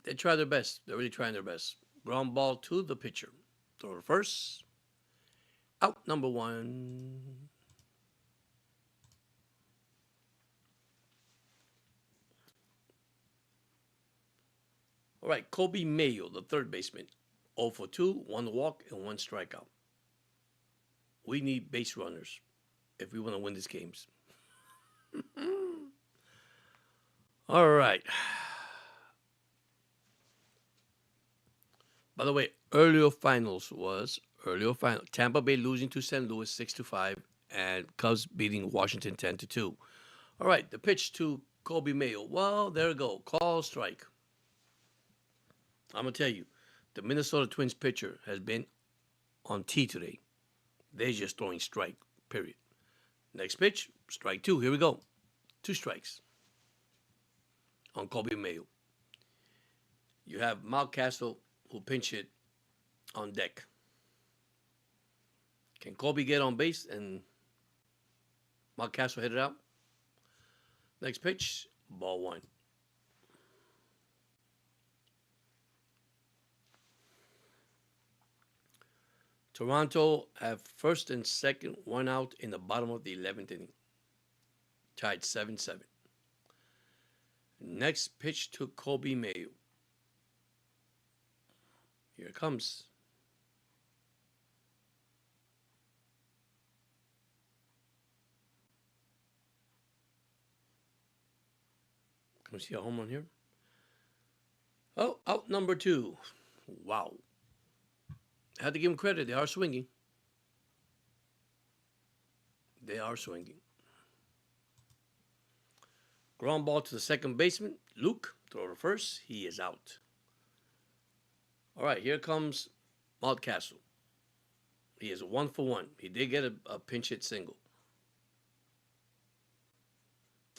They try their best. They're really trying their best. Ground ball to the pitcher. Throw to first. Out number 1. All right, Kobe Mayo, the third baseman. 0 for 2, 1 walk, and 1 strikeout. We need base runners if we want to win these games. All right. By the way, earlier finals. Tampa Bay losing to St. Louis 6-5, and Cubs beating Washington 10-2. All right, the pitch to Kobe Mayo. Well, there we go. Call strike. I'm going to tell you, the Minnesota Twins pitcher has been on T today. They're just throwing strike, period. Next pitch, strike 2. Here we go. 2 strikes on Kobe Mayo. You have Mountcastle who pinch hit on deck. Can Kobe get on base and Mountcastle hit it out? Next pitch, ball 1. Toronto have first and second, 1 out in the bottom of the 11th inning. Tied 7-7. Next pitch to Kobe Mayo. Here it comes. Can we see a home run here? Oh, out number 2. Wow. I had to give them credit. They are swinging. They are swinging. Ground ball to the second baseman. Luke, throw to first. He is out. All right, here comes Mountcastle. He is 1 for 1. He did get a pinch hit single.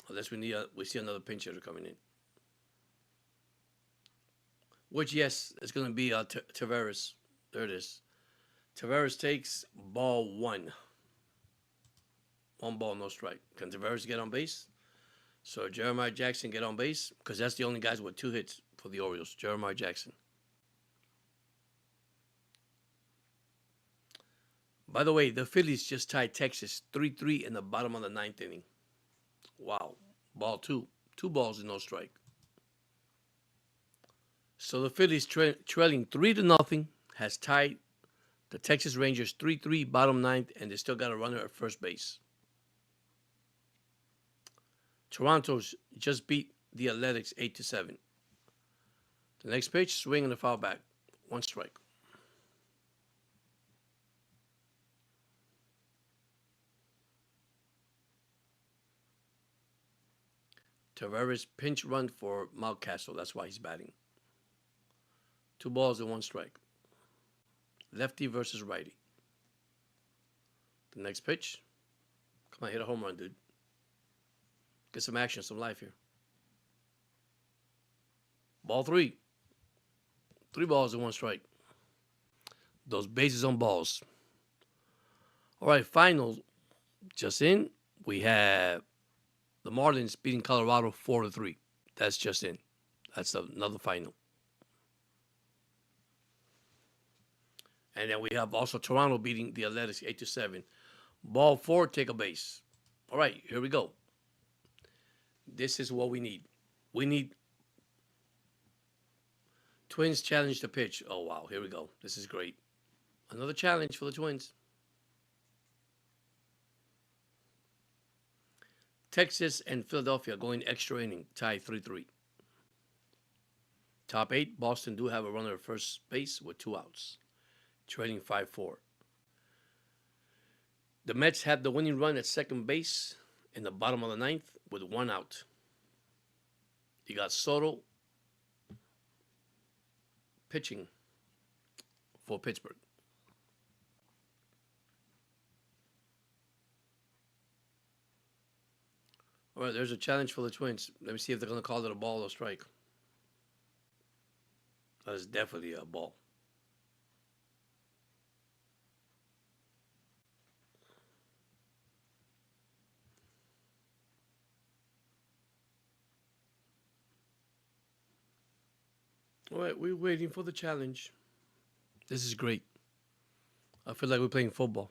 Unless we see another pinch hitter coming in. Which, yes, it's going to be Tavares. There it is. Tavares takes ball 1. 1 ball, no strike. Can Tavares get on base? So Jeremiah Jackson get on base? Because that's the only guys with 2 hits for the Orioles. Jeremiah Jackson. By the way, the Phillies just tied Texas 3-3 in the bottom of the 9th inning. Wow. Ball 2. 2 balls and no strike. So the Phillies trailing 3-0 has tied the Texas Rangers 3-3 bottom ninth, and they still got a runner at first base. Toronto's just beat the Athletics 8-7. The next pitch, swing and a foul back. One strike. Tavares pinch run for Mountcastle. That's why he's batting. 2 balls and 1 strike. Lefty versus righty. The next pitch. Come on, hit a home run, dude. Get some action, some life here. Ball 3. 3 balls and 1 strike. Those bases on balls. All right, finals. Just in, we have the Marlins beating Colorado 4-3. That's just in. That's another final. And then we have also Toronto beating the Athletics 8-7. Ball 4, take a base. All right, here we go. This is what we need. We need Twins challenge the pitch. Oh, wow, here we go. This is great. Another challenge for the Twins. Texas and Philadelphia going extra inning, tied 3-3. Top 8, Boston do have a runner at first base with 2 outs, trailing 5-4. The Mets had the winning run at second base in the bottom of the ninth with 1 out. You got Soto pitching for Pittsburgh. All right, there's a challenge for the Twins. Let me see if they're going to call it a ball or strike. That is definitely a ball. All right, we're waiting for the challenge. This is great. I feel like we're playing football.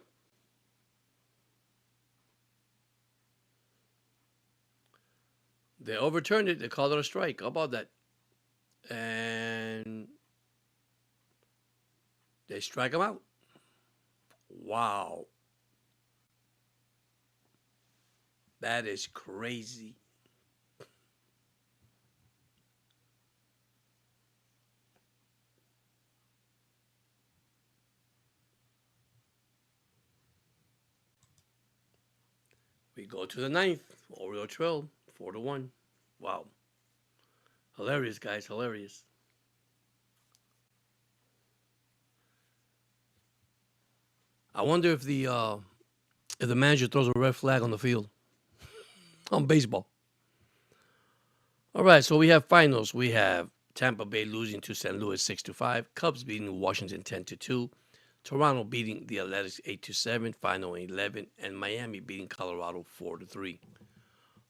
They overturned it. They called it a strike. How about that? And they strike him out. Wow. That is crazy. We go to the ninth. Oriole trail, 4-1. Wow. Hilarious, guys. Hilarious. I wonder if the manager throws a red flag on the field on baseball. All right, so we have finals. We have Tampa Bay losing to St. Louis 6-5, Cubs beating Washington 10-2, Toronto beating the Athletics 8-7, final 11, and Miami beating Colorado 4-3.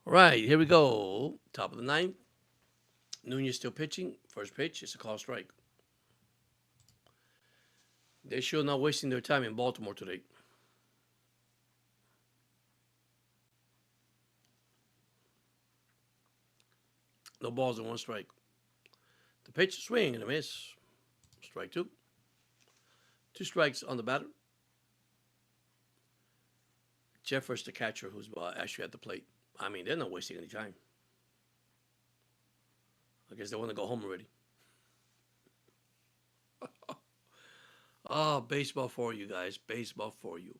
All right, here we go. Top of the ninth. Nunez still pitching. First pitch is a call strike. They're sure not wasting their time in Baltimore today. No balls and 1 strike. The pitch, swing and a miss. Strike 2. 2 strikes on the batter. Jeffers, the catcher, who's actually at the plate. I mean, they're not wasting any time. I guess they want to go home already. Oh, baseball for you guys. Baseball for you.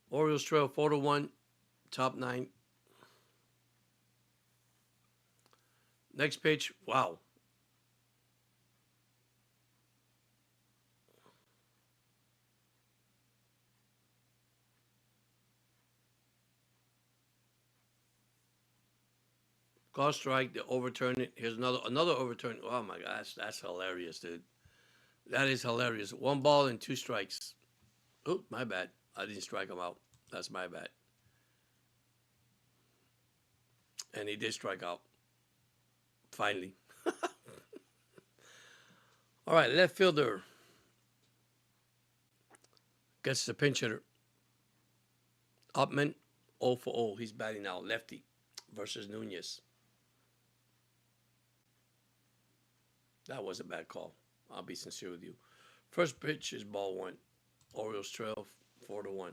Orioles trail 4-1. Top 9. Next pitch. Wow. Call strike. They overturn it. Here's another overturn. Oh my gosh, that's hilarious, dude. That is hilarious. 1 ball and 2 strikes. Oh, my bad. I didn't strike him out. That's my bad. And he did strike out. Finally. All right, left fielder gets the pinch hitter. Upman, 0 for 0. He's batting now, lefty versus Nunez. That was a bad call. I'll be sincere with you. First pitch is ball one. Orioles trail 4-1.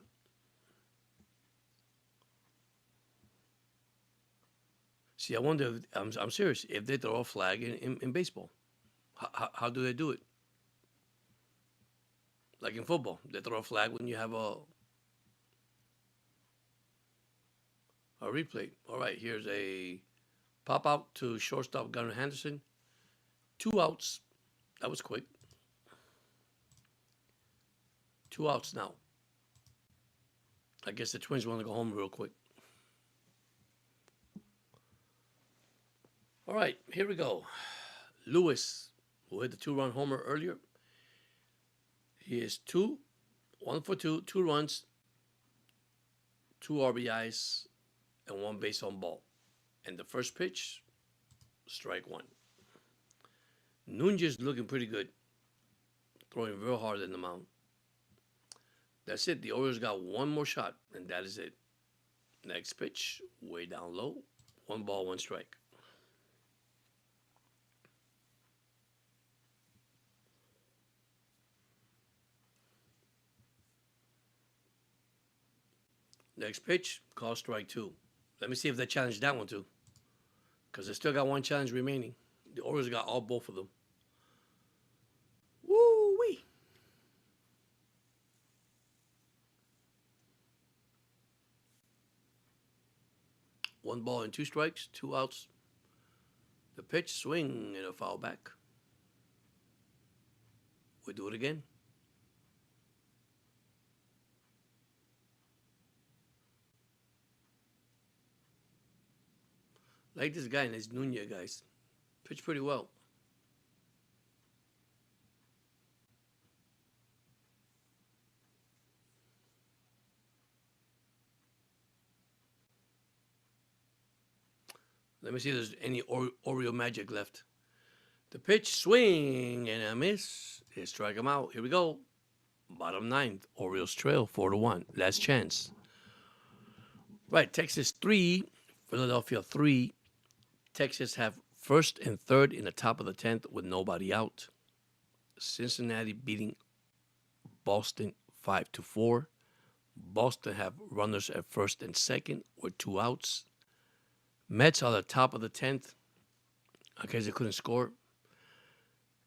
See, I wonder. I'm serious. If they throw a flag in baseball, how do they do it? Like in football, they throw a flag when you have a replay. All right, here's a pop out to shortstop Gunnar Henderson. 2 outs. That was quick. 2 outs now. I guess the Twins want to go home real quick. All right, here we go. Lewis, who hit the 2-run homer earlier. He is 1 for 2, 2 runs, 2 RBIs, and 1 base on ball. And the first pitch, strike 1. Nunez looking pretty good, throwing real hard in the mound. That's it. The Orioles got 1 more shot, and that is it. Next pitch, way down low. 1 ball, 1 strike. Next pitch, call strike 2. Let me see if they challenge that one too, because they still got 1 challenge remaining. The Orioles got both of them. Woo-wee. One ball and 2 strikes, 2 outs. The pitch, swing, and a foul back. We do it again. Like this guy, nice Nunez, guys. Pitched pretty well. Let me see if there's any Oreo magic left. The pitch, swing, and a miss. They strike him out. Here we go. Bottom 9th. Orioles trail 4-1. Last chance. Right, Texas 3, Philadelphia 3. Texas have first and third in the top of the 10th with nobody out. Cincinnati beating Boston 5-4. Boston have runners at first and second with 2 outs. Mets are the top of the 10th. I guess they couldn't score.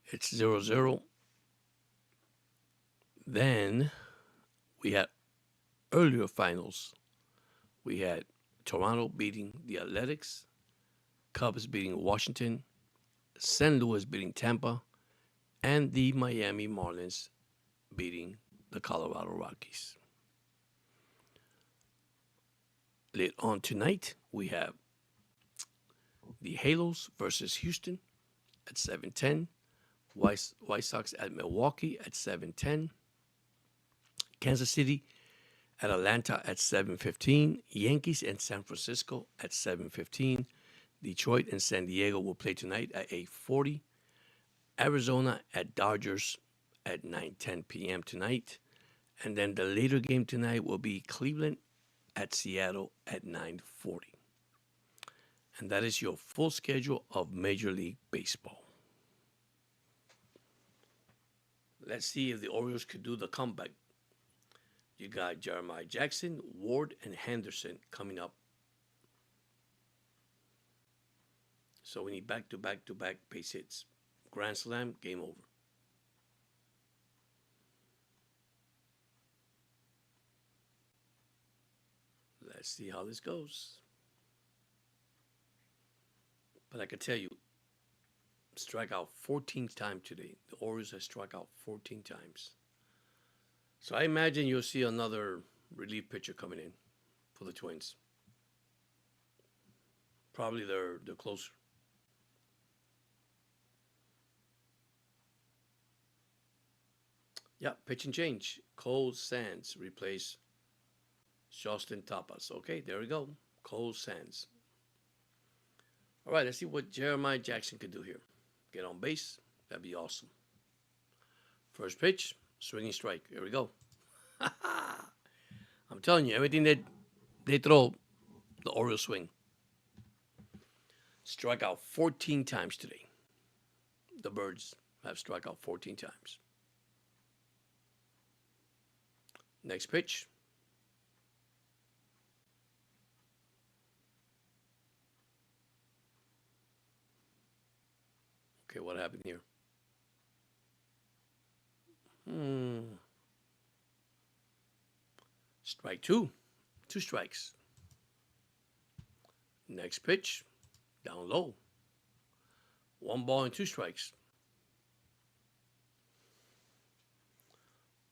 It's 0-0. Then we had earlier finals. We had Toronto beating the Athletics, Cubs beating Washington, St. Louis beating Tampa, and the Miami Marlins beating the Colorado Rockies. Later on tonight, we have the Halos versus Houston at 7:10. White Sox at Milwaukee at 7:10. Kansas City at Atlanta at 7:15. Yankees and San Francisco at 7:15. Detroit and San Diego will play tonight at 8:40. Arizona at Dodgers at 9:10 p.m. tonight. And then the later game tonight will be Cleveland at Seattle at 9:40. And that is your full schedule of Major League Baseball. Let's see if the Orioles could do the comeback. You got Jeremiah Jackson, Ward, and Henderson coming up. So we need back-to-back base hits. Grand slam, game over. Let's see how this goes. But I can tell you, strike out 14 times today. The Orioles have struck out 14 times. So I imagine you'll see another relief pitcher coming in for the Twins. Probably they're closer. Yeah, pitch and change. Cole Sands replace Justin Tapas. Okay, there we go. Cole Sands. All right, let's see what Jeremiah Jackson could do here. Get on base. That'd be awesome. First pitch, swinging strike. Here we go. I'm telling you, everything that They throw the Orioles swing. Strike out 14 times today. The Birds have struck out 14 times. Next pitch. Okay, what happened here? Strike two. 2 strikes. Next pitch. Down low. 1 ball and 2 strikes.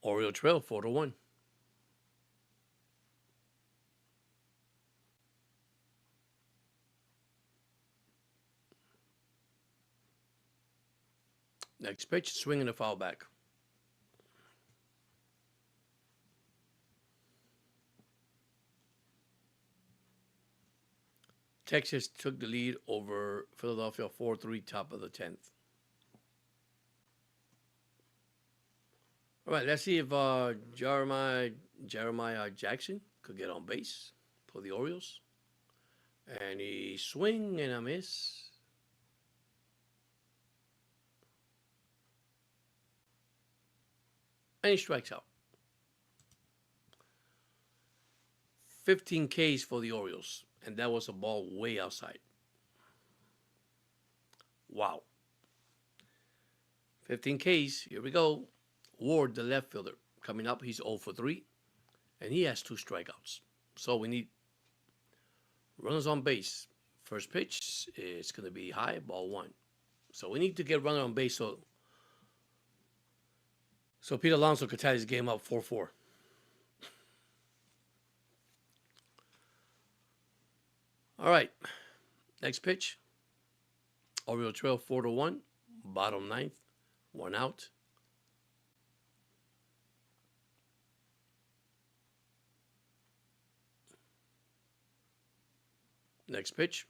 Oriole trail 4-1. Next pitch, swing and a foul back. Texas took the lead over Philadelphia 4-3, top of the 10th. All right, let's see if Jeremiah Jackson could get on base for the Orioles. And he swing and a miss. And he strikes out. 15 Ks for the Orioles. And that was a ball way outside. Wow. 15 Ks. Here we go. Ward, the left fielder, coming up. He's 0 for 3. And he has 2 strikeouts. So we need runners on base. First pitch is going to be high, ball 1. So we need to get runner on base so Pete Alonso could tie this game up 4-4. All right. Next pitch. Oriole trail 4-1. Bottom 9th. 1 out. Next pitch.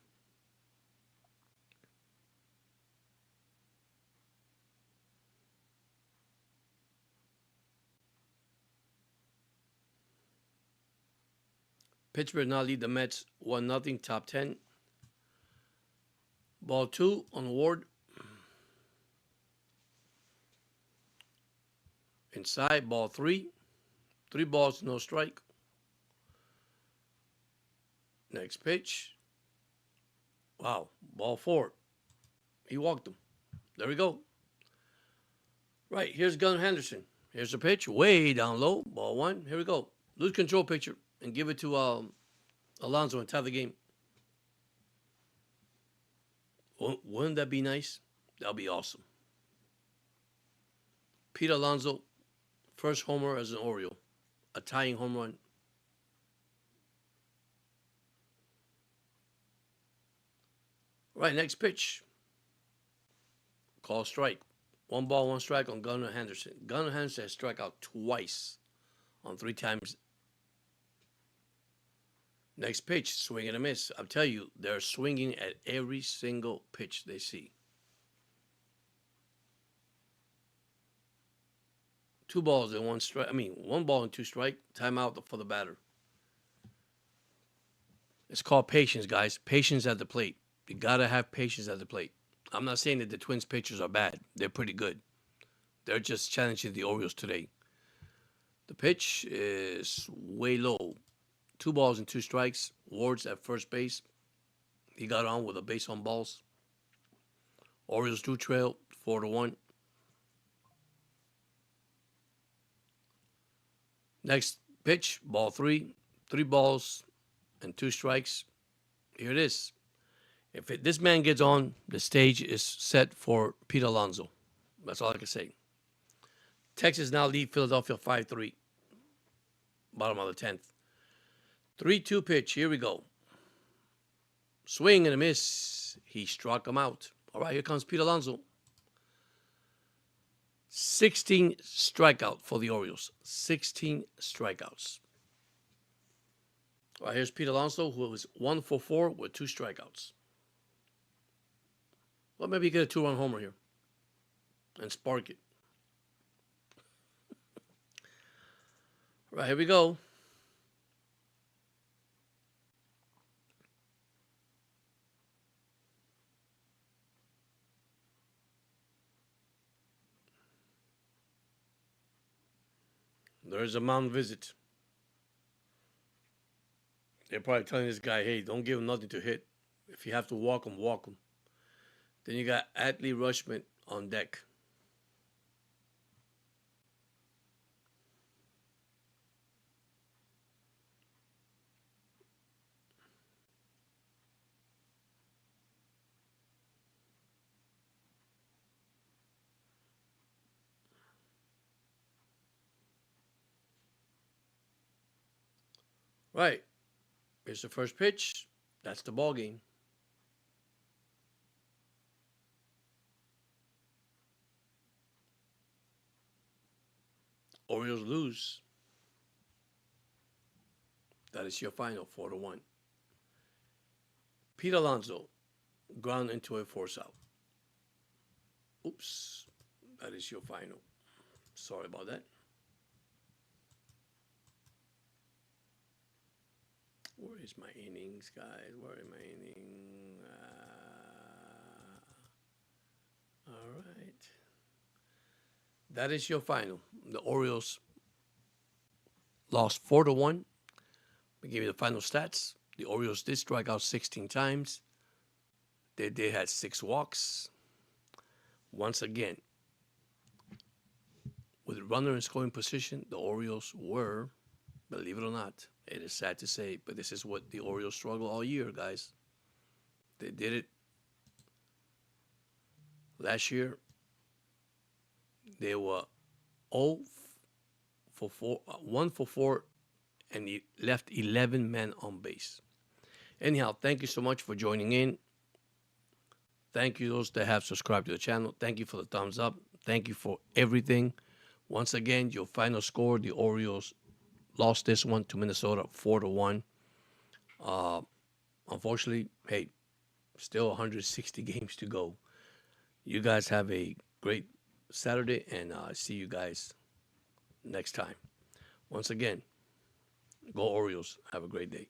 Pittsburgh now lead the Mets 1-0, top 10. Ball 2 on Ward. Inside, ball 3. 3 balls, no strike. Next pitch. Wow, ball 4. He walked him. There we go. Right, here's Gunnar Henderson. Here's the pitch, way down low, ball 1. Here we go. Lose control pitcher and give it to Alonso and tie the game. Wouldn't that be nice? That would be awesome. Pete Alonso, first homer as an Oriole. A tying home run. Right, next pitch. Call strike. 1 ball, 1 strike on Gunnar Henderson. Gunnar Henderson has struck out twice on 3 times. Next pitch, swing and a miss. I'll tell you, they're swinging at every single pitch they see. 2 balls and 1 strike. 1 ball and 2 strike. Timeout for the batter. It's called patience, guys. Patience at the plate. You gotta have patience at the plate. I'm not saying that the Twins pitchers are bad. They're pretty good. They're just challenging the Orioles today. The pitch is way low. 2 balls and 2 strikes. Ward's at first base. He got on with a base on balls. Orioles do trail 4-1. Next pitch, ball 3. 3 balls and 2 strikes. Here it is. If this man gets on, the stage is set for Pete Alonso. That's all I can say. Texas now lead Philadelphia 5-3. Bottom of the 10th. 3-2 pitch. Here we go. Swing and a miss. He struck him out. All right, here comes Pete Alonso. 16 strikeout for the Orioles. 16 strikeouts. All right, here's Pete Alonso, who was 1 for 4 with 2 strikeouts. Well, maybe you get a 2-run homer here and spark it. All right, here we go. There's a mound visit. They're probably telling this guy, hey, don't give him nothing to hit. If you have to walk him, walk him. Then you got Adley Rushman on deck. Right. Here's the first pitch. That's the ball game. Orioles lose. That is your final, 4-1. Pete Alonso, ground into a force out. Oops. That is your final. Sorry about that. Where is my innings, guys? Where are my innings? All right. That is your final. The Orioles lost 4-1. We give you the final stats. The Orioles did strike out 16 times. They had 6 walks. Once again, with a runner in scoring position, the Orioles were, believe it or not, it is sad to say, but this is what the Orioles struggle all year, guys. They did it last year. They were 0 for 4, 1 for 4, and he left 11 men on base. Anyhow, thank you so much for joining in. Thank you those that have subscribed to the channel. Thank you for the thumbs up. Thank you for everything. Once again, your final score, the Orioles lost this one to Minnesota 4-1. Unfortunately, hey, still 160 games to go. You guys have a great Saturday, and see you guys next time. Once again, go Orioles. Have a great day.